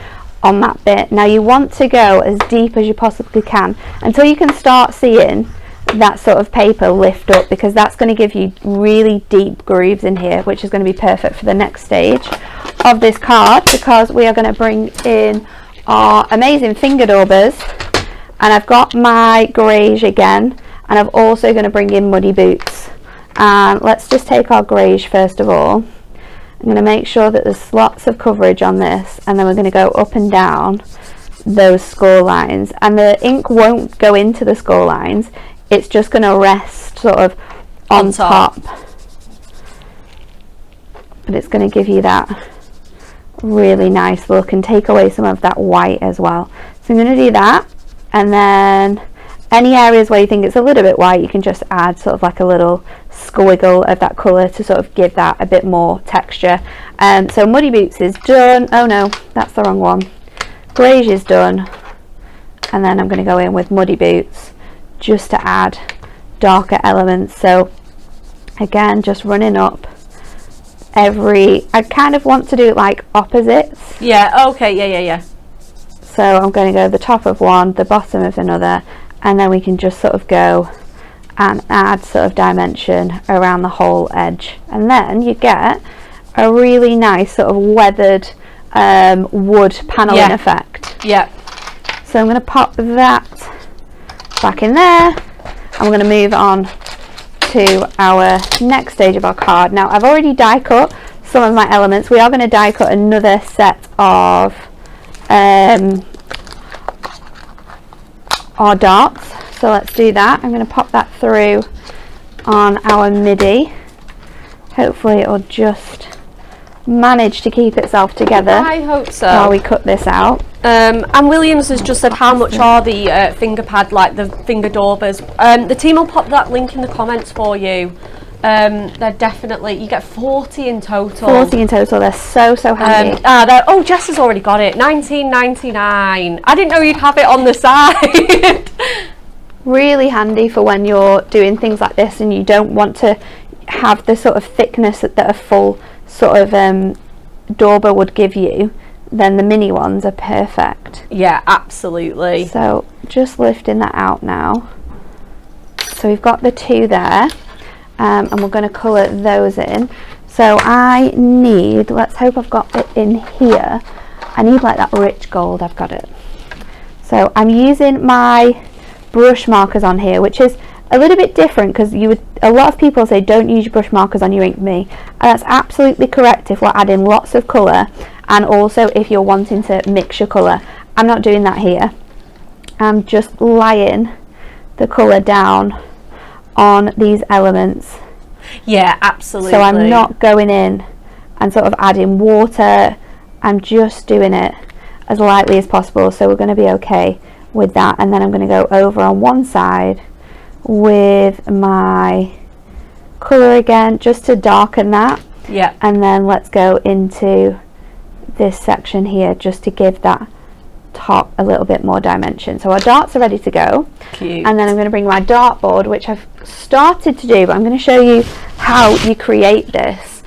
on that bit. Now you want to go as deep as you possibly can until you can start seeing that sort of paper lift up, because that's going to give you really deep grooves in here, which is going to be perfect for the next stage of this card, because we are going to bring in our amazing finger daubers. And I've got my greige again, and I'm also going to bring in muddy boots. And let's just take our greige first of all. I'm going to make sure that there's lots of coverage on this, and then we're going to go up and down those score lines, and the ink won't go into the score lines, it's just going to rest sort of on top, but it's going to give you that really nice look and take away some of that white as well. So I'm going to do that, and then any areas where you think it's a little bit white, you can just add sort of like a little squiggle of that colour to sort of give that a bit more texture. So muddy boots is done. Oh no, that's the wrong one. Greige is done, and then I'm going to go in with muddy boots just to add darker elements. So again, just running up I kind of want to do it like opposites. Yeah, okay, yeah. So I'm going to go the top of one, the bottom of another, and then we can just sort of go and add sort of dimension around the whole edge, and then you get a really nice sort of weathered wood paneling effect. Yeah. So I'm going to pop that back in there, and we're going to move on to our next stage of our card. Now I've already die cut some of my elements. We are going to die cut another set of our darts, so let's do that. I'm going to pop that through on our MIDI. Hopefully it'll just manage to keep itself together. I hope so. While we cut this out. And Williams has just said, how much are the finger pad, like the finger daubers? The team will pop that link in the comments for you. They're definitely, you get 40 in total. 40 in total, they're so handy. Oh, Jess has already got it, $19.99. I didn't know you'd have it on the side. Really handy for when you're doing things like this and you don't want to have the sort of thickness that a full sort of dauber would give you. Then the mini ones are perfect. Yeah, absolutely. So just lifting that out now. So we've got the two there, and we're going to colour those in. So I need, let's hope I've got it in here. I need like that rich gold. I've got it. So I'm using my brush markers on here, which is a little bit different because a a lot of people say don't use your brush markers on your ink me, and that's absolutely correct if we're adding lots of colour, and also if you're wanting to mix your colour. I'm not doing that here. I'm just laying the colour down on these elements. Yeah, absolutely. So I'm not going in and sort of adding water. I'm just doing it as lightly as possible, so we're going to be okay with that. And then I'm going to go over on one side with my colour again, just to darken that. Yeah. And then let's go into this section here just to give that top a little bit more dimension. So our darts are ready to go. Cute. And then I'm going to bring my dartboard, which I've started to do, but I'm going to show you how you create this,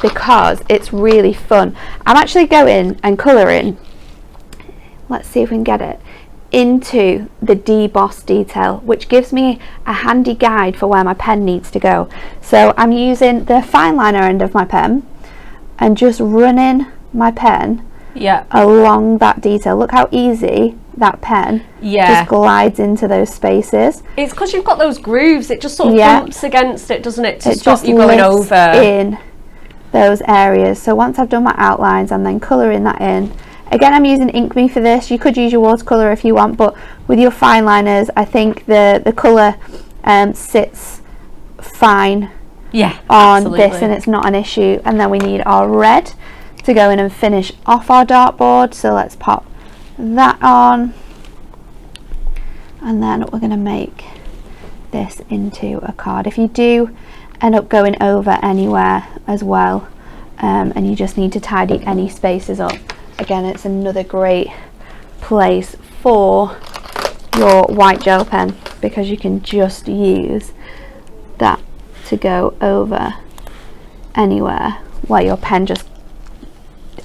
because it's really fun. I'm actually going and colouring, let's see if we can get it, into the deboss detail, which gives me a handy guide for where my pen needs to go. So I'm using the fine liner end of my pen and just running my pen along that detail. Look how easy that pen just glides into those spaces. It's because you've got those grooves, it just sort of bumps against it, doesn't it, to stop just you going over in those areas. So once I've done my outlines, I'm then colouring that in. Again, I'm using Ink Me for this. You could use your watercolour if you want, but with your fine liners, I think the colour sits fine on this, and it's not an issue. And then we need our red to go in and finish off our dartboard. So let's pop that on, and then we're going to make this into a card. If you do end up going over anywhere as well, and you just need to tidy any spaces up, again, it's another great place for your white gel pen, because you can just use that to go over anywhere where your pen just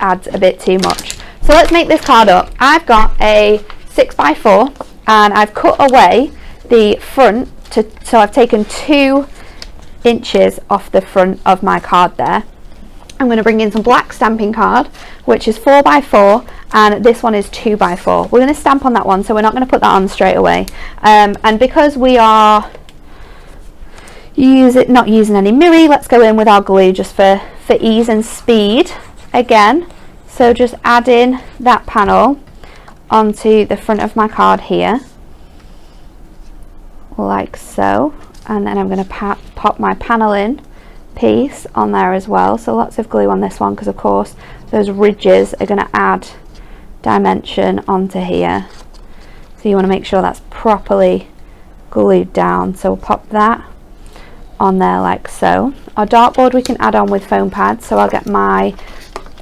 adds a bit too much. So let's make this card up. I've got a 6x4 and I've cut away the front so I've taken 2 inches off the front of my card there. I'm going to bring in some black stamping card, which is 4x4, and this one is 2x4. We're going to stamp on that one, so we're not going to put that on straight away. And because we are not using any mirror, let's go in with our glue just for ease and speed again. So just add in that panel onto the front of my card here, like so, and then I'm going to pop my panel in piece on there as well. So lots of glue on this one, because of course those ridges are going to add dimension onto here, so you want to make sure that's properly glued down. So we'll pop that on there like so. Our dartboard we can add on with foam pads, so I'll get my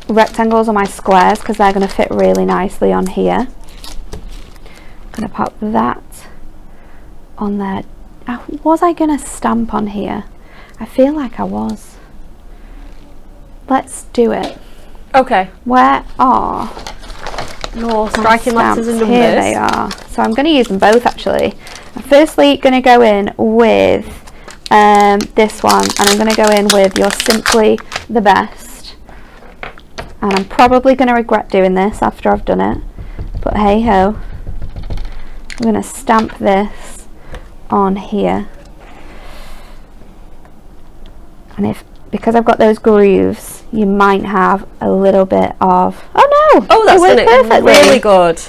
rectangles or my squares, because they're going to fit really nicely on here. I'm going to pop that on there. Was I going to stamp on here? I feel like I was. Let's do it. Okay. Where are your striking letters and numbers? Here they are. So I'm going to use them both actually. I'm firstly going to go in with this one, and I'm going to go in with You're Simply the Best. And I'm probably going to regret doing this after I've done it, but hey ho. I'm going to stamp this on here. And because I've got those grooves, you might have a little bit of, oh no! Oh, that's it worked perfectly. Really good.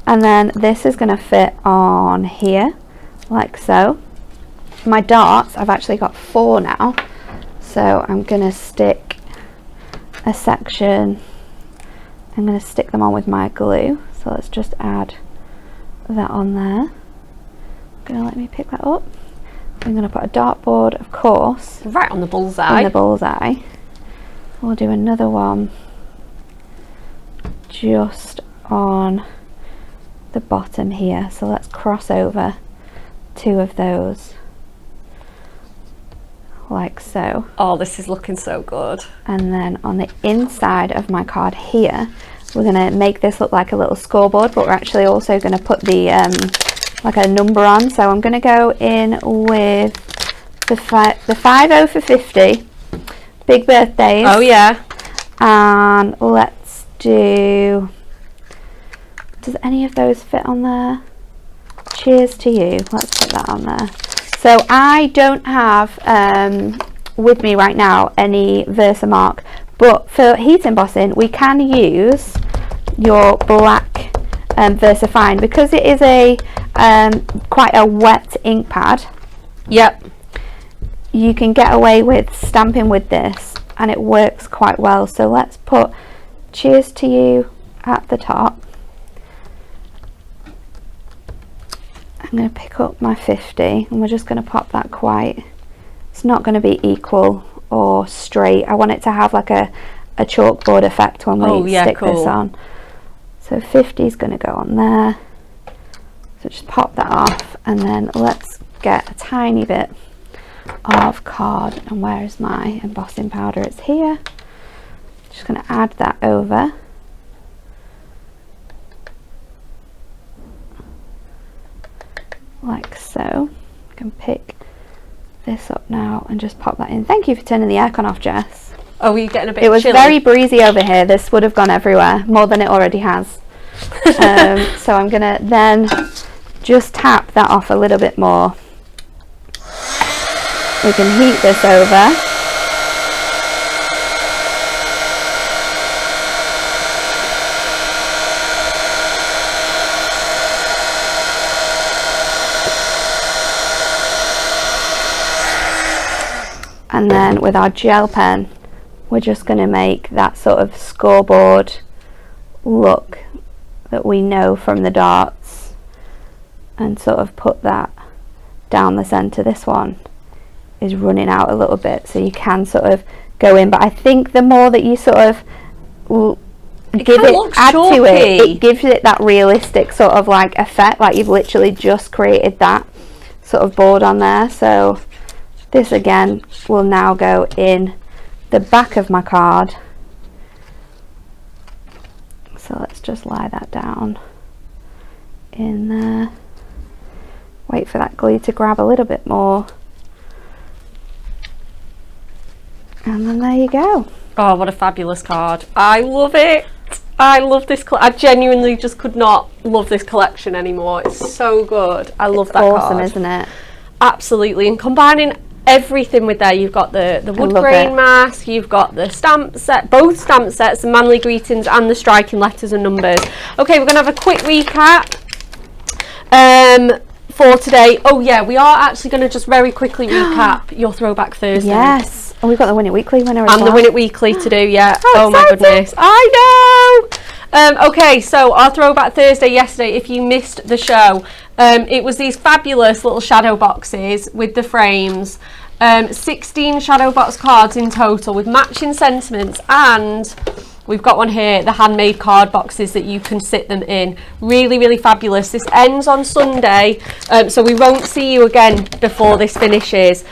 And then this is going to fit on here, like so. My darts, I've actually got 4 now, so I'm going to stick a section, I'm going to stick them on with my glue. So let's just add that on there. Going to let me pick that up. I'm going to put a dartboard, of course, right on the bullseye. On the bullseye. We'll do another one just on the bottom here. So let's cross over 2 of those, like so. Oh, this is looking so good. And then on the inside of my card here, we're going to make this look like a little scoreboard, but we're actually also going to put the like a number on. So I'm going to go in with the 50 for 50, big birthdays. Oh yeah. And let's do, does any of those fit on there? Cheers to you. Let's put that on there. So I don't have with me right now any Versamark, but for heat embossing we can use your black Versafine, because it is a quite a wet ink pad. Yep. You can get away with stamping with this and it works quite well. So let's put Cheers to You at the top. I'm going to pick up my 50 and we're just going to pop that quite, it's not going to be equal or straight. I want it to have like a chalkboard effect when we stick this on. So 50 is going to go on there. So just pop that off, and then let's get a tiny bit of card. And where is my embossing powder? It's here. Just going to add that over. Like so. I can pick this up now and just pop that in. Thank you for turning the aircon off, Jess. Oh, were you getting a bit It was chilly? very breezy over here. This would have gone everywhere, more than it already has. So I'm going to then just tap that off a little bit more. We can heat this over. And then with our gel pen, we're just going to make that sort of scoreboard look that we know from the darts, and sort of put that down the centre. This one is running out a little bit, so you can sort of go in, but I think the more that you sort of add to it, it gives it that realistic sort of like effect, like you've literally just created that sort of board on there. So this again will now go in the back of my card. So let's just lie that down in there. Wait for that glue to grab a little bit more. And then there you go. Oh, what a fabulous card. I love it. I love this. I genuinely just could not love this collection anymore. It's so good. I love that card. Awesome, isn't it? Absolutely. And combining everything with there, you've got the wood grain mask, you've got the stamp set, both stamp sets, the manly greetings and the striking letters and numbers. Okay, we're going to have a quick recap for today. Oh yeah, we are actually going to just very quickly recap your Throwback Thursday. Yes. And we've got the Win It Weekly winner as well. And the Win It Weekly to do, yeah. Oh my goodness. I know! Okay, so our Throwback Thursday yesterday, if you missed the show, it was these fabulous little shadow boxes with the frames. 16 shadow box cards in total with matching sentiments, and we've got one here, the handmade card boxes that you can sit them in. Really, really fabulous. This ends on Sunday, so we won't see you again before this finishes.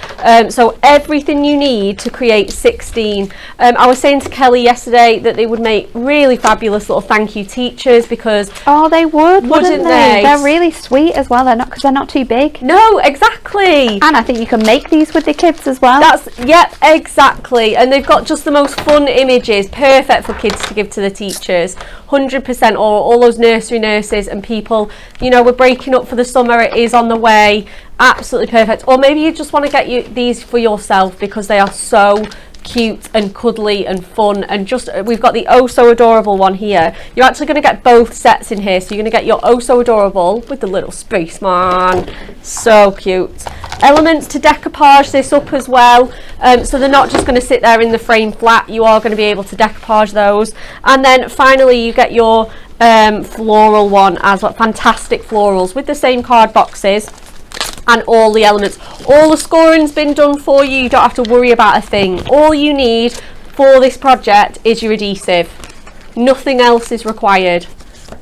So everything you need to create 16. I was saying to Kelly yesterday that they would make really fabulous little thank you teachers, because they wouldn't they? They're really sweet as well. They're not, because they're not too big. No, exactly. And I think you can make these with the kids as well. Yep, exactly. And they've got just the most fun images, perfect for kids to give to the teachers. 100%. Or all those nursery nurses and people, you know, we're breaking up for the summer, it is on the way. Absolutely perfect. Or maybe you just want to get these for yourself because they are so cute and cuddly and fun, and just we've got the oh so adorable one here. You're actually going to get both sets in here, so you're going to get your oh so adorable with the little spaceman, so cute. Elements to decoupage this up as well, so they're not just going to sit there in the frame flat, you are going to be able to decoupage those. And then finally you get your floral one as well, fantastic florals with the same card boxes and all the elements. All the scoring's been done for you. You don't have to worry about a thing. All you need for this project is your adhesive. Nothing else is required.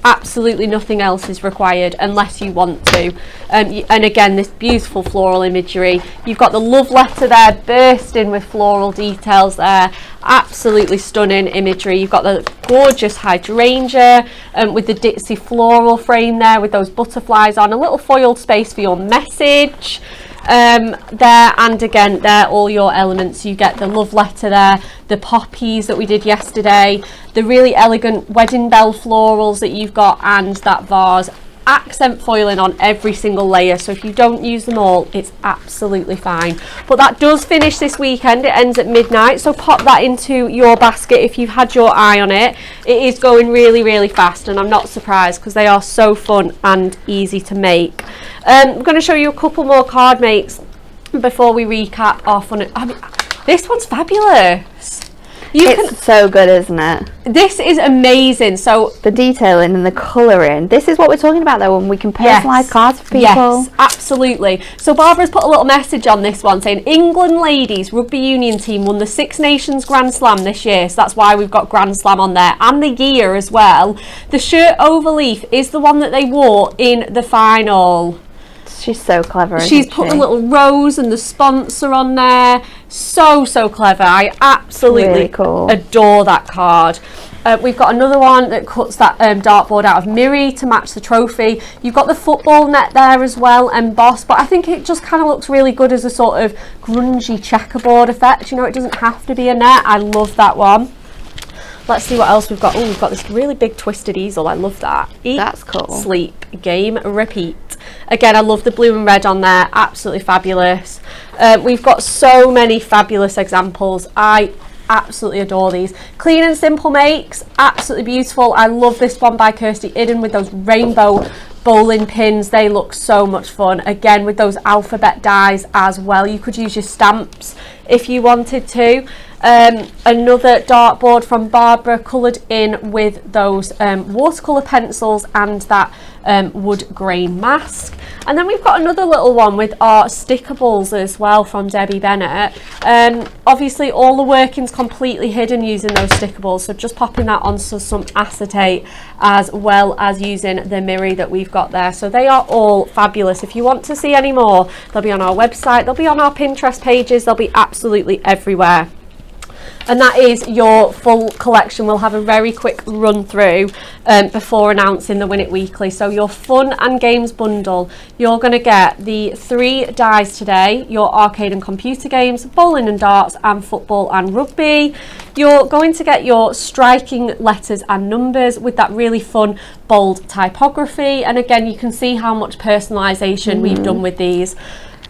Absolutely nothing else is required unless you want to. And again, this beautiful floral imagery. You've got the love letter there bursting with floral details there. Absolutely stunning imagery. You've got the gorgeous hydrangea with the ditzy floral frame there with those butterflies on, a little foiled space for your message there, and again there all your elements. You get the love letter there, the poppies that we did yesterday, the really elegant wedding bell florals that you've got, and that vase. accent foiling on every single layer, so if you don't use them all, it's absolutely fine. But that does finish this weekend. It ends at midnight, so pop that into your basket if you've had your eye on it. It is going really, really fast, and I'm not surprised because they are so fun and easy to make. I'm going to show you a couple more card makes before we recap our fun. I mean, this one's fabulous. It's so good, isn't it? This is amazing. So the detailing and the colouring. This is what we're talking about, though, when we can personalise cards for people. Yes, absolutely. So Barbara's put a little message on this one saying England ladies rugby union team won the Six Nations Grand Slam this year. So that's why we've got Grand Slam on there, and the year as well. The shirt overleaf is the one that they wore in the final. She's so clever. She's put a little rose and the sponsor on there. So clever. I absolutely really cool. Adore that card. We've got another one that cuts that dartboard out of Miri to match the trophy. You've got the football net there as well, embossed, but I think it just kind of looks really good as a sort of grungy checkerboard effect. You know, it doesn't have to be a net. I love that one. Let's see what else we've got. Oh, we've got this really big twisted easel. I love that. Eat, that's cool. Sleep, game, repeat. Again, I love the blue and red on there. Absolutely fabulous. We've got so many fabulous examples. I absolutely adore these. Clean and simple makes. Absolutely beautiful. I love this one by Kirsty Idden with those rainbow bowling pins. They look so much fun. Again, with those alphabet dies as well. You could use your stamps if you wanted to. Another dartboard from Barbara, coloured in with those watercolour pencils and that wood grain mask. And then we've got another little one with our stickables as well from Debbie Bennett. Obviously all the working's completely hidden using those stickables, so just popping that onto some acetate as well as using the Miri that we've got there. So they are all fabulous. If you want to see any more, they'll be on our website, they'll be on our Pinterest pages, they'll be absolutely everywhere. And that is your full collection. We'll have a very quick run through before announcing the Win It Weekly. So your fun and games bundle, you're going to get the 3 dies today, your arcade and computer games, bowling and darts, and football and rugby. You're going to get your striking letters and numbers with that really fun bold typography. And again, you can see how much personalisation we've done with these.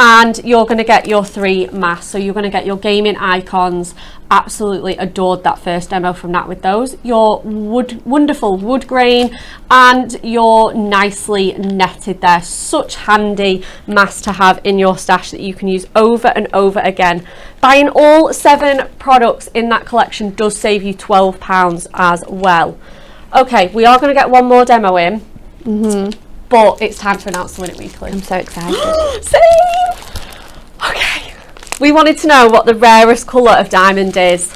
And you're going to get your 3 masks. So you're going to get your gaming icons. Absolutely adored that first demo from Nat with those. Your wonderful wood grain and your nicely netted there. Such handy masks to have in your stash that you can use over and over again. Buying all 7 products in that collection does save you £12 as well. Okay, we are going to get one more demo in. But it's time to announce the Win It Weekly. I'm so excited. Same! Okay. We wanted to know what the rarest colour of diamond is.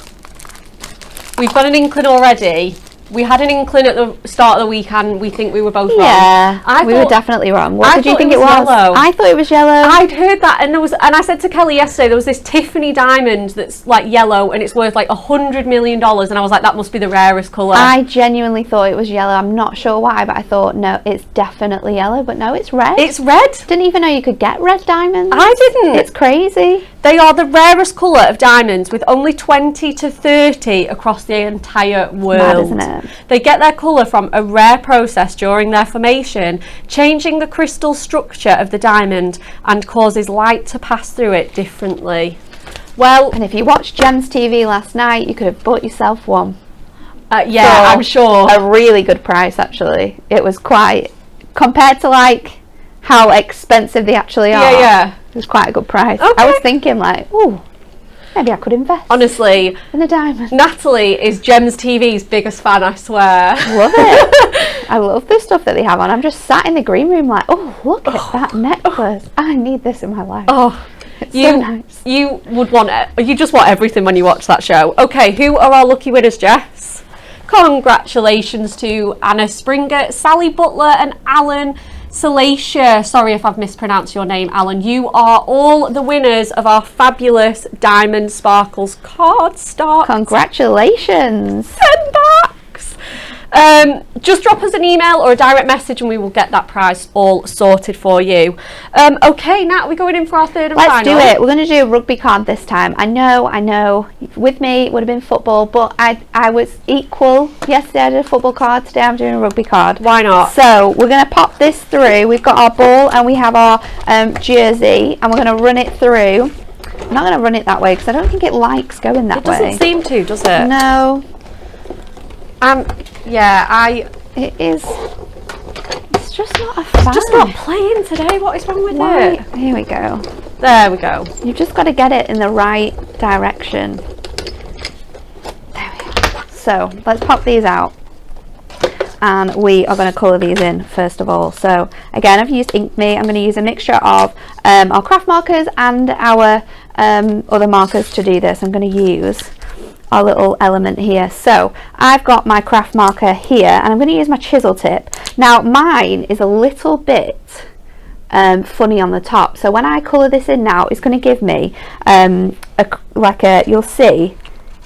We've got an inkling already. We had an inkling at the start of the week and we think we were both wrong. Yeah, we were definitely wrong. What did you think it was? Yellow. I thought it was yellow. I'd heard that, and I said to Kelly yesterday, there was this Tiffany diamond that's like yellow and it's worth like $100 million, and I was like, that must be the rarest colour. I genuinely thought it was yellow. I'm not sure why, but I thought, no, it's definitely yellow. But no, it's red. It's red? Didn't even know you could get red diamonds. I didn't. It's crazy. They are the rarest colour of diamonds, with only 20 to 30 across the entire world. Mad, isn't it? They get their colour from a rare process during their formation, changing the crystal structure of the diamond and causes light to pass through it differently. Well, and if you watched Gems TV last night, you could have bought yourself one. Yeah, I'm sure. A really good price, actually. It was quite, compared to like how expensive they actually are. Yeah. It was quite a good price. Okay. I was thinking like, ooh, maybe I could invest. Honestly, in a diamond. Natalie is Gems TV's biggest fan, I swear. Love it. I love the stuff that they have on. I'm just sat in the green room like, oh, look at that necklace. I need this in my life. Oh, it's so nice. You would want it. You just want everything when you watch that show. Okay, who are our lucky winners, Jess? Congratulations to Anna Springer, Sally Butler, and Alan Salacia. Sorry if I've mispronounced your name, Alan. You are all the winners of our fabulous Diamond Sparkles card stock. Congratulations. $10. Just drop us an email or a direct message and we will get that prize all sorted for you. Okay, Nat, we're going in for our third and final. Let's do it. We're going to do a rugby card this time. I know. With me, it would have been football, but I was equal. Yesterday I did a football card. Today I'm doing a rugby card. Why not? So we're going to pop this through. We've got our ball and we have our jersey, and we're going to run it through. I'm not going to run it that way because I don't think it likes going that way. It doesn't seem to, does it? No. It is. It's just not a fan. It's just not playing today. What is wrong with it? Here we go. There we go. You've just got to get it in the right direction. There we go. So let's pop these out. And we are going to colour these in first of all. So again, I've used Ink Me. I'm going to use a mixture of our craft markers and our other markers to do this. I'm going to use our little element here. So I've got my craft marker here and I'm going to use my chisel tip. Now mine is a little bit funny on the top, so when I colour this in now, it's going to give me you'll see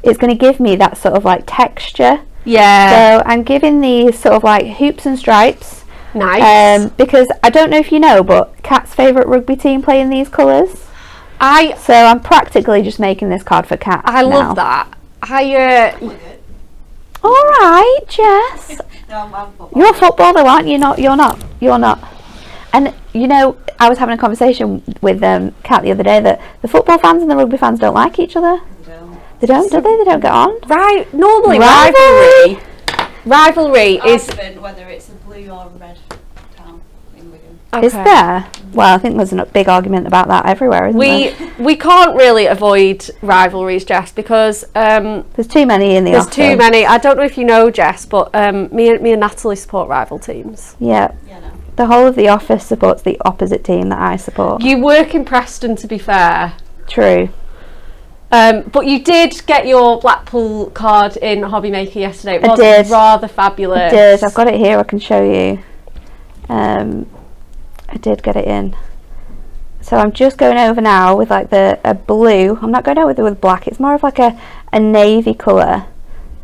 it's going to give me that sort of like texture. So I'm giving these sort of like hoops and stripes. Nice. Because I don't know if you know, but Kat's favourite rugby team play in these colours. So I'm practically just making this card for Kat. I love that. All right, Jess. No, I'm football. You're a footballer, aren't you? You're not. And you know, I was having a conversation with Kat the other day that the football fans and the rugby fans don't like each other. They don't, do they? They don't get on. Right. Normally, rivalry is whether it's a blue or red town in Wigan. Okay. Is there? Well, I think there's a big argument about that everywhere, isn't there? We can't really avoid rivalries, Jess, because there's too many in the office. There's too many. I don't know if you know, Jess, but me and Natalie support rival teams. Yeah. No. The whole of the office supports the opposite team that I support. You work in Preston, to be fair. True. But you did get your Blackpool card in Hobby Maker yesterday. It was rather fabulous. I did. I've got it here. I can show you. I did get it in. So I'm just going over now with like a blue. I'm not going over with black. It's more of like a navy colour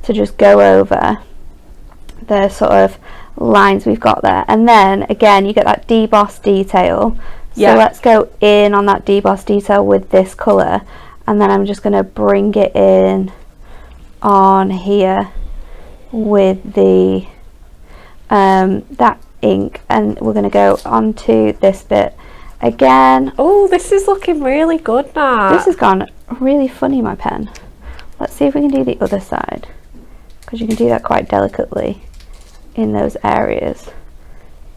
to just go over the sort of lines we've got there. And then again, you get that deboss detail. So let's go in on that deboss detail with this colour. And then I'm just going to bring it in on here with the that ink, and we're going to go onto this bit again. Oh, this is looking really good now. This has gone really funny, my pen. Let's see if we can do the other side, because you can do that quite delicately in those areas.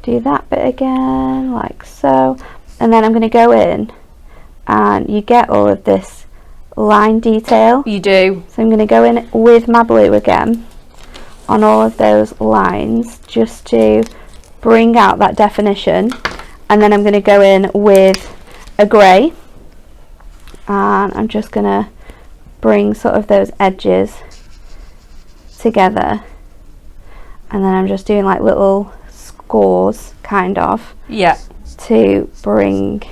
Do that bit again, like so, and then I'm going to go in, and you get all of this line detail. You do. So I'm going to go in with my blue again on all of those lines just to bring out that definition, and then I'm going to go in with a grey and I'm just going to bring sort of those edges together, and then I'm just doing like little scores kind of to bring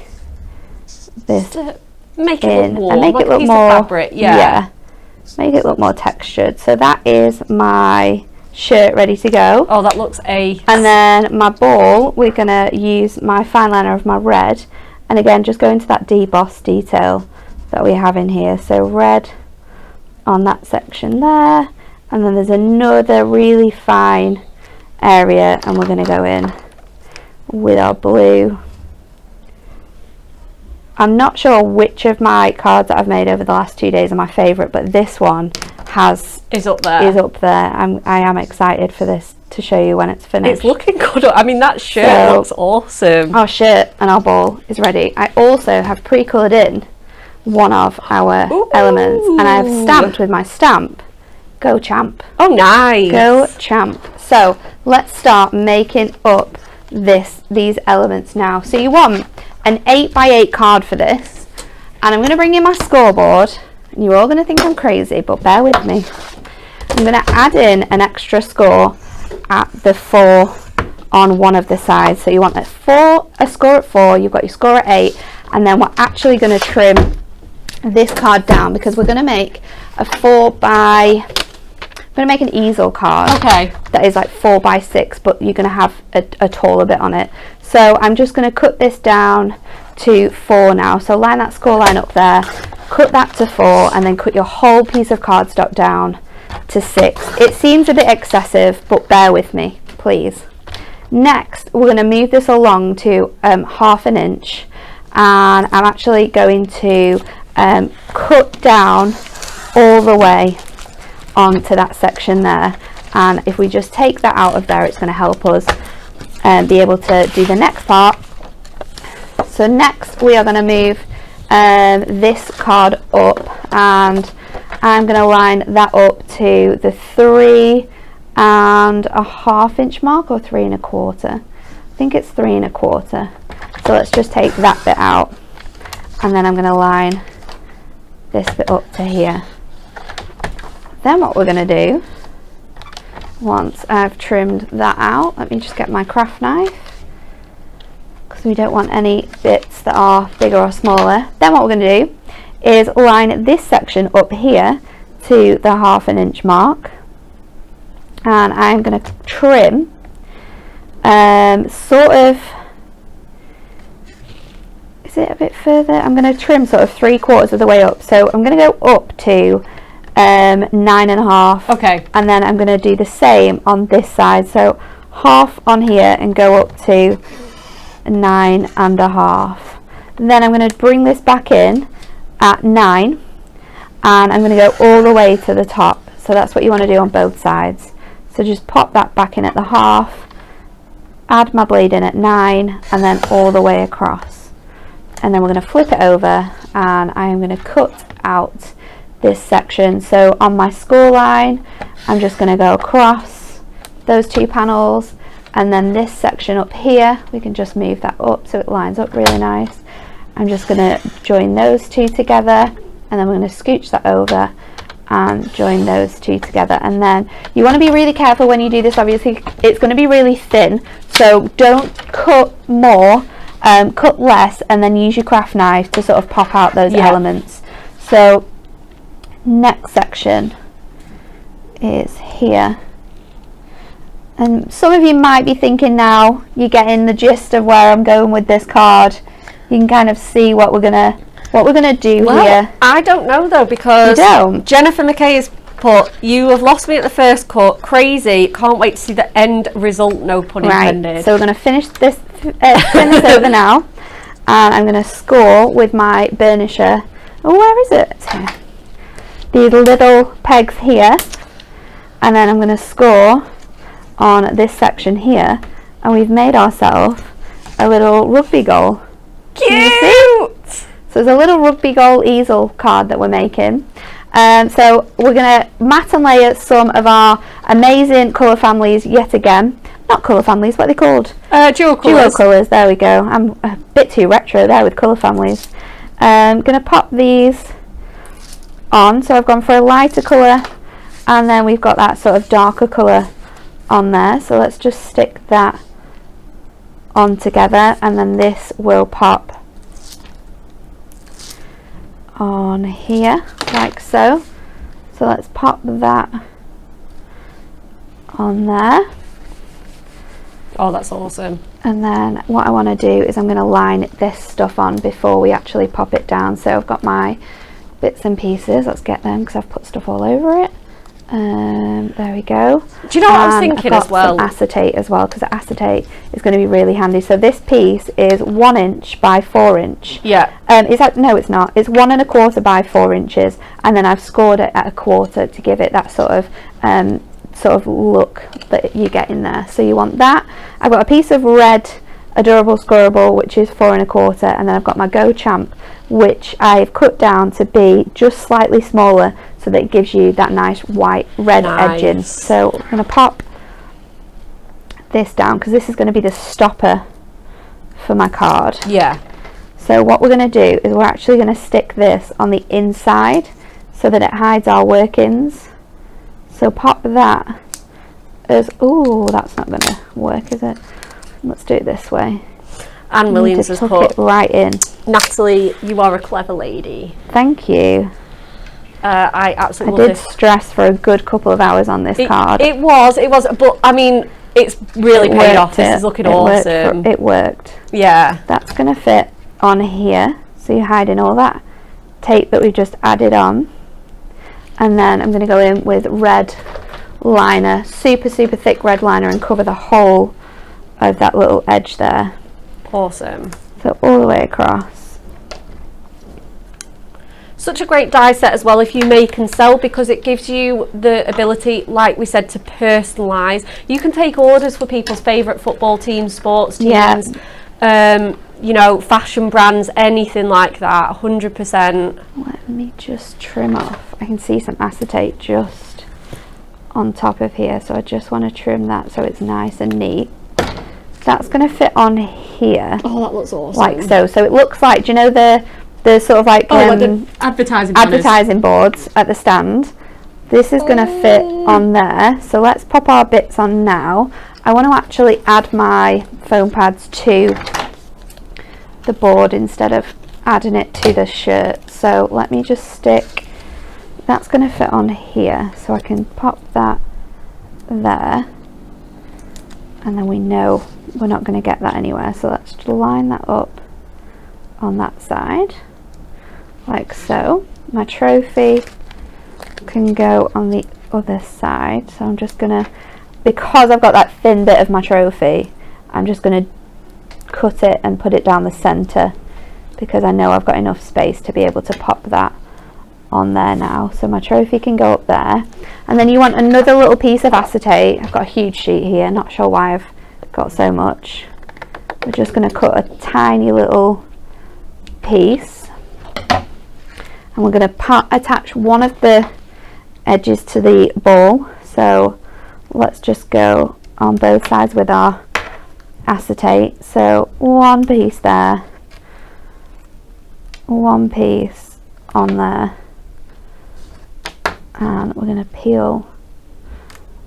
this make it look warm, and make like it look more fabric. Make it look more textured. So that is my shirt ready to go. Oh, that looks ace. And then my ball, we're gonna use my fine liner of my red, and again just go into that deboss detail that we have in here. So red on that section there, and then there's another really fine area, and we're gonna go in with our blue. I'm not sure which of my cards that I've made over the last 2 days are my favourite, but this one is up there. I am excited for this to show you when it's finished. It's looking good. I mean, that shirt looks awesome. Our shirt and our ball is ready. I also have pre-coloured in one of our elements, and I have stamped with my stamp, Go Champ. Oh, nice. Go Champ. So let's start making up these elements now. So you want an 8x8 card for this, and I'm going to bring in my scoreboard, and you're all going to think I'm crazy, but bear with me. I'm going to add in an extra score at the 4 on one of the sides. So you want a score at 4, you've got your score at 8, and then we're actually going to trim this card down because we're going to make a 4x going to make an easel card. Okay. That is like 4x6, but you're going to have a taller bit on it. So I'm just going to cut this down to 4 now. So line that score line up there, cut that to 4, and then cut your whole piece of cardstock down to 6. It seems a bit excessive, but bear with me, please. Next, we're going to move this along to 1/2 inch, and I'm actually going to cut down all the way onto that section there. And if we just take that out of there, it's going to help us be able to do the next part. So next we are going to move this card up, and I'm going to line that up to the 3 1/2 inch mark, or 3 1/4. I think it's 3 1/4. So let's just take that bit out, and then I'm going to line this bit up to here. Then what we're going to do, once I've trimmed that out, let me just get my craft knife, because we don't want any bits that are bigger or smaller. Then what we're going to do is line this section up here to the 1/2 inch mark, and I'm going to trim sort of, is it a bit further? I'm going to trim sort of 3/4 of the way up. So I'm going to go up to 9 1/2. Okay. And then I'm going to do the same on this side. So half on here and go up to 9 1/2. Then I'm going to bring this back in at 9, and I'm going to go all the way to the top. So that's what you want to do on both sides. So just pop that back in at the 1/2, add my blade in at 9, and then all the way across. And then we're going to flip it over, and I am going to cut out this section. So on my score line, I'm just going to go across those 2 panels, and then this section up here, we can just move that up so it lines up really nice. I'm just going to join those 2 together, and then we're going to scooch that over and join those 2 together. And then you want to be really careful when you do this. Obviously it's going to be really thin, so don't cut more, cut less, and then use your craft knife to sort of pop out those elements. So next section is here, and some of you might be thinking now you're getting the gist of where I'm going with this card. You can kind of see what we're gonna do here. I don't know though, because you don't. Jennifer McKay has put, you have lost me at the first cut, crazy, can't wait to see the end result, no pun intended. So we're going to finish this over now, and I'm going to score with my burnisher. Oh, where is it? It's here. These little pegs here, and then I'm going to score on this section here, and we've made ourselves a little rugby goal. Cute! So there's a little rugby goal easel card that we're making. So we're going to mat and layer some of our amazing colour families yet again. Not colour families, what are they called? Dual colours. Dual colours, there we go. I'm a bit too retro there with colour families. I'm going to pop these on. So I've gone for a lighter colour, and then we've got that sort of darker colour on there. So let's just stick that on together, and then this will pop on here like so. So let's pop that on there. Oh, that's awesome. And then what I want to do is I'm going to line this stuff on before we actually pop it down. So I've got my bits and pieces, let's get them because I've put stuff all over it. There we go. Do you know what I was thinking I've got as well? some acetate as well, because the acetate is going to be really handy. So this piece is 1 inch by 4 inch. Yeah. Is that, no, it's not. It's 1 1/4 by 4 inches, and then I've scored it at 1/4 to give it that sort of look that you get in there. So you want that. I've got a piece of red Adorable Scorable, which is 4 1/4, and then I've got my Go Champ, which I've cut down to be just slightly smaller, so that it gives you that nice white red edging. So I'm going to pop this down, because this is going to be the stopper for my card. Yeah. So what we're going to do is we're actually going to stick this on the inside so that it hides our workings. So pop that as, ooh, that's not going to work, is it? Let's do it this way. Anne Williams has tuck put, it right in. Natalie, you are a clever lady. Thank you. I I absolutely did love this. stress for a good couple of hours on this card. It was, but I mean, it's really paid off. This is looking awesome. It worked. Yeah. That's going to fit on here. So you're hiding all that tape that we just added on. And then I'm going to go in with red liner, super thick red liner, and cover the whole of that little edge there. Awesome. So all the way across. Such a great die set as well if you make and sell, because it gives you the ability, like we said, to personalise. You can take orders for people's favourite football teams, sports teams, you know, fashion brands, anything like that, 100%. Let me just trim off. I can see some acetate just on top of here, so I just want to trim that so it's nice and neat. That's going to fit on here. Oh, that looks awesome. Like so. So it looks like, do you know the sort of like like the advertising boards at the stand? This is going to fit on there. So let's pop our bits on now. I want to actually add my foam pads to the board instead of adding it to the shirt. So let me just stick, that's going to fit on here, so I can pop that there, and then we know we're not going to get that anywhere. So let's line that up on that side like so. My trophy can go on the other side, so I'm just gonna, because I've got that thin bit of my trophy, I'm just gonna cut it and put it down the center, because I know I've got enough space to be able to pop that on there now. So my trophy can go up there, and then you want another little piece of acetate. I've got a huge sheet here, not sure why I've got so much. We're just going to cut a tiny little piece, and we're going to attach one of the edges to the ball. So let's just go on both sides with our acetate. So one piece there, one piece on there, and we're going to peel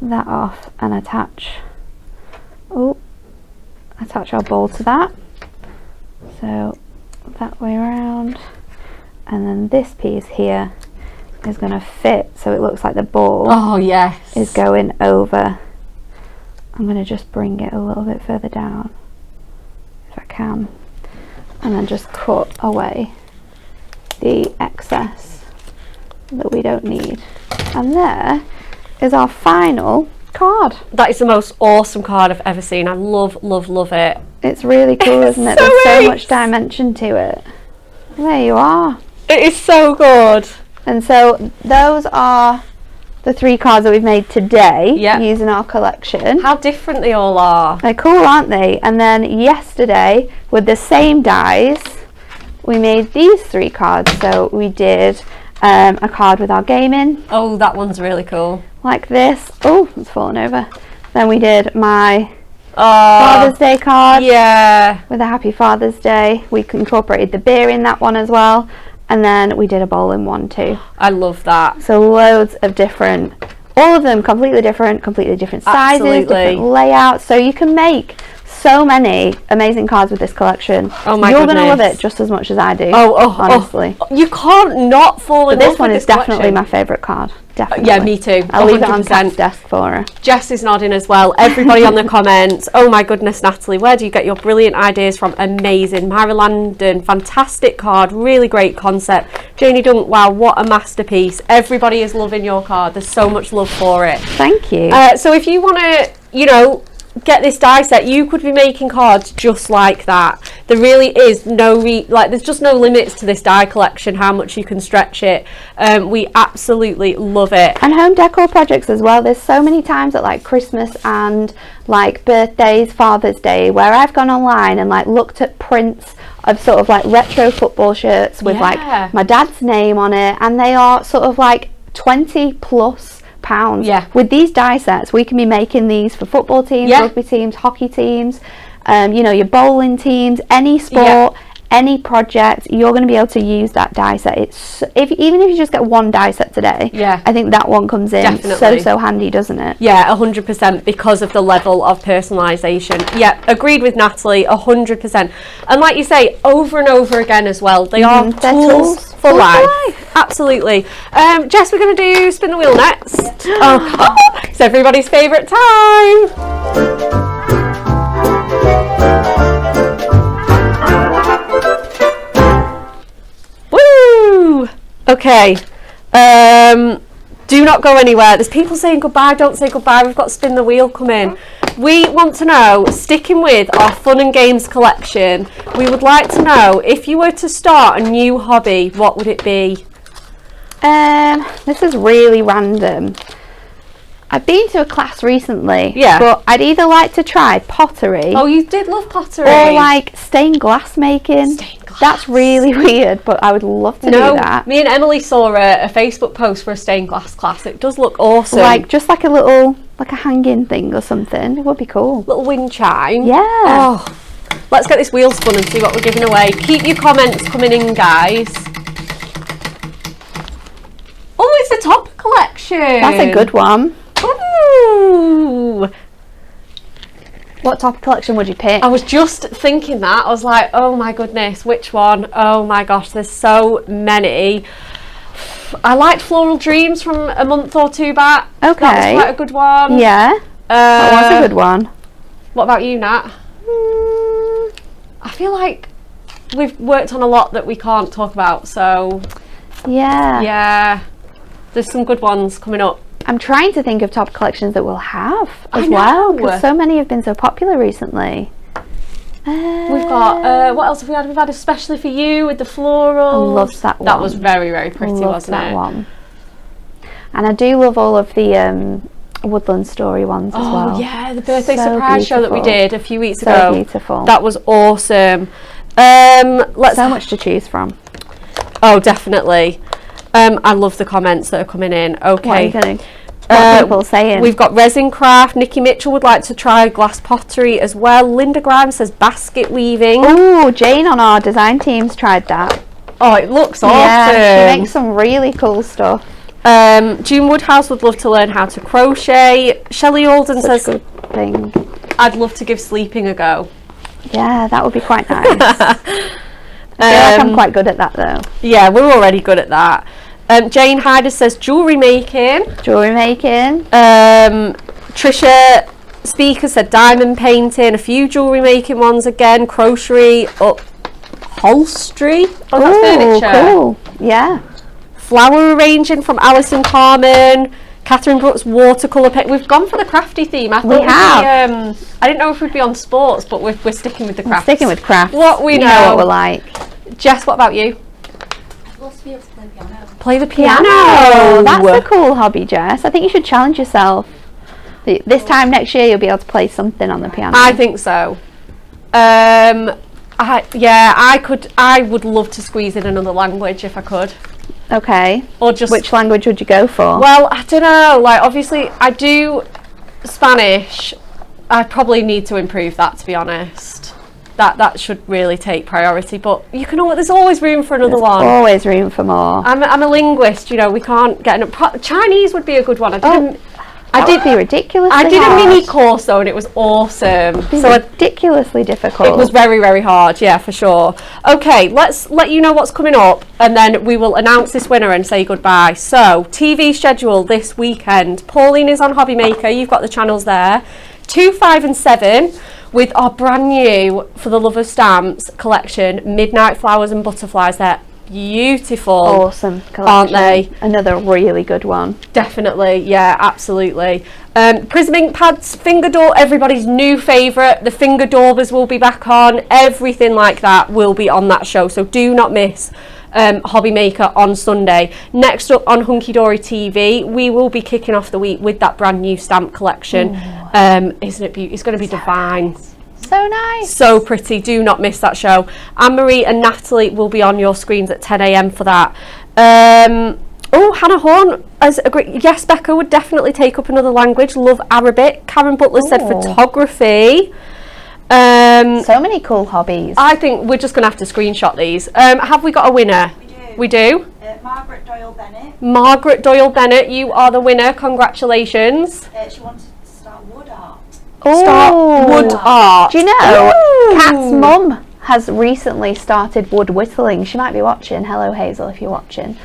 that off and attach our ball to that. So that way around, and then this piece here is going to fit so it looks like the ball is going over. I'm going to just bring it a little bit further down if I can, and then just cut away the excess that we don't need. And there is our final card. That is the most awesome card I've ever seen. I love it. It's really cool, isn't it? There's so much dimension to it. There you are. It is so good. And so those are the 3 cards that we've made today using our collection. How different they all are. They're cool, aren't they? And then yesterday, with the same dies, we made these 3 cards. So we did a card with our gaming. Oh, that one's really cool. Like this. Oh, it's fallen over. Then we did my Father's Day card. Yeah. With a Happy Father's Day. We incorporated the beer in that one as well. And then we did a bowl in one too. I love that. So loads of different, all of them completely different sizes, different layouts. So you can make so many amazing cards with this collection. Oh my You're goodness. going to love it just as much as I do. Honestly. You can't not fall in love with this one is definitely collection. my favourite card. Definitely. Yeah, me too. I'll leave it on 100%. Kat's desk for her. Jess is nodding as well. Everybody on the comments. Oh my goodness, Natalie, where do you get your brilliant ideas from? Amazing. Myra Landon, fantastic card, really great concept. Janie Dunk, wow, what a masterpiece. Everybody is loving your card. There's so much love for it. Thank you. So if you want to, get this die set, you could be making cards just like that. There really is there's just no limits to this die collection, how much you can stretch it. We absolutely love it. And home decor projects as well. There's so many times at like Christmas and like birthdays, Father's Day, where I've gone online and like looked at prints of sort of like retro football shirts with like my dad's name on it, and they are sort of like 20 plus pounds. With these die sets, we can be making these for football teams, rugby teams, hockey teams, your bowling teams, any sport, any project. You're going to be able to use that die set. It's even if you just get one die set today, I think that one comes in so handy, doesn't it? 100%, because of the level of personalisation. Agreed with Natalie, 100%. And like you say, over and over again as well, they are tools for life. absolutely. Jess, we're going to do spin the wheel next. Oh, it's everybody's favourite time. Woo! Okay. Do not go anywhere. There's people saying goodbye. Don't say goodbye. We've got spin the wheel coming. We want to know, sticking with our fun and games collection, we would like to know, if you were to start a new hobby, what would it be? This is really random. I've been to a class recently, but I'd either like to try pottery. Oh, you did love pottery. Or like stained glass making. Stained glass. That's really weird, but I would love to do that. Me and Emily saw a Facebook post for a stained glass class. It does look awesome. Like just like a little, like a hanging thing or something. It would be cool. Little wind chime. Yeah. Oh, let's get this wheel spun and see what we're giving away. Keep your comments coming in, guys. Oh, it's the top collection. That's a good one. Ooh. What top collection would you pick? I was just thinking that. I was like, oh my goodness, which one? Oh my gosh, there's so many. I liked Floral Dreams from a month or two back. Okay. That was quite a good one. Yeah. That was a good one. What about you, Nat? I feel like we've worked on a lot that we can't talk about, so... Yeah. There's some good ones coming up. I'm trying to think of top collections that we'll have as well, because so many have been so popular recently. We've got, what else have we had? We've had Especially For You with the florals. I loved that one. That was very, very pretty, wasn't it? That one. And I do love all of the Woodland Story ones as well. Oh yeah, the birthday surprise show that we did a few weeks ago. So beautiful. That was awesome. So much to choose from. Oh, definitely. I love the comments that are coming in. Okay. What are people saying? We've got resin craft. Nikki Mitchell would like to try glass pottery as well. Linda Grimes says basket weaving. Oh, Jane on our design team's tried that. Oh, it looks awesome. Yeah, she makes some really cool stuff. June Woodhouse would love to learn how to crochet. Shelley Alden says, good thing. I'd love to give sleeping a go. Yeah, that would be quite nice. I feel like I'm quite good at that though. Yeah, we're already good at that. Jane Hyder says jewellery making. Trisha Speaker said diamond painting. A few jewellery making ones again. Crochet, upholstery. Oh, that's furniture. Cool. Yeah. Flower arranging from Alison Carmen. Catherine Brooks watercolour paint. We've gone for the crafty theme. I didn't know if we'd be on sports, but we're sticking with the crafts. Sticking with crafts. What we know what we're like. Jess, what about you? I'd love to be able to play piano. Play the piano. That's a cool hobby, Jess. I think you should challenge yourself. This time next year, you'll be able to play something on the piano. I think so. I would love to squeeze in another language if I could. Okay. Or just which language would you go for? Well, I don't know. Like, obviously, I do Spanish. I probably need to improve that, to be honest. That should really take priority. But you can there's always room for another one. Always room for more. I'm a linguist. You know, we can't get Chinese would be a good one. I did be ridiculously I did hard. a mini course though, and it was awesome. Ridiculously difficult. It was very, very hard, yeah, for sure. Okay, let's let you know what's coming up, and then we will announce this winner and say goodbye. So, TV schedule this weekend. Pauline is on Hobby Maker. You've got the channels there. 2, 5 and 7 with our brand new For the Love of Stamps collection, Midnight Flowers and Butterflies. They're beautiful. Awesome collection. Aren't they? Another really good one. Definitely, yeah, absolutely. Prism ink pads, finger door, everybody's new favourite. The finger daubers will be back on. Everything like that will be on that show, so do not miss Hobby Maker on Sunday. Next up on Hunky Dory TV, we will be kicking off the week with that brand new stamp collection. Isn't it beautiful? It's going to be divine. Nice. So nice. So pretty. Do not miss that show. Anne-Marie and Natalie will be on your screens at 10 a.m. for that. Hannah Horn has agreed. Yes, Becca would definitely take up another language. Love Arabic. Karen Butler said photography. So many cool hobbies. I think we're just going to have to screenshot these. Have we got a winner? We do. Margaret Doyle Bennett. Margaret Doyle Bennett, you are the winner. Congratulations. She wanted to start wood art. Start wood art. Do you know, Kat's mum has recently started wood whittling. She might be watching. Hello, Hazel, if you're watching.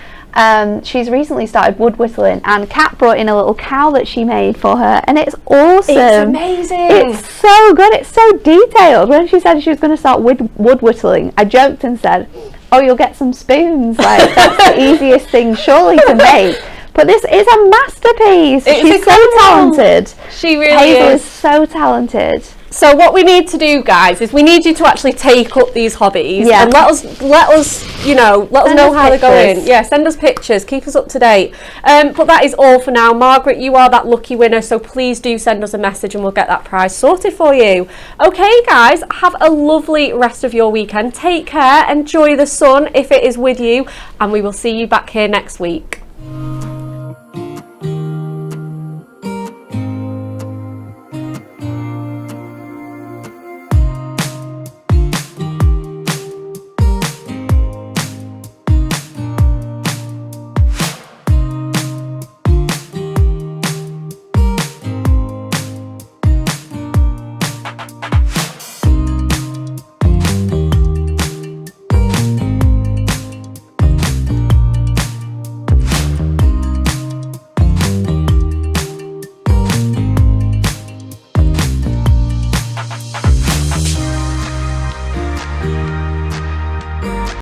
She's recently started wood whittling, and Kat brought in a little cow that she made for her, and it's awesome. It's amazing. It's so good. It's so detailed. When she said she was going to start wood whittling, I joked and said, "Oh, you'll get some spoons. Like, that's the easiest thing surely to make." But this is a masterpiece. She's so talented. She really Hazel is. is so talented. So what we need to do, guys, is we need you to actually take up these hobbies and let us know how they're going. Yeah, send us pictures, keep us up to date. But that is all for now. Margaret, you are that lucky winner, so please do send us a message and we'll get that prize sorted for you. Okay, guys, have a lovely rest of your weekend. Take care, enjoy the sun if it is with you, and we will see you back here next week.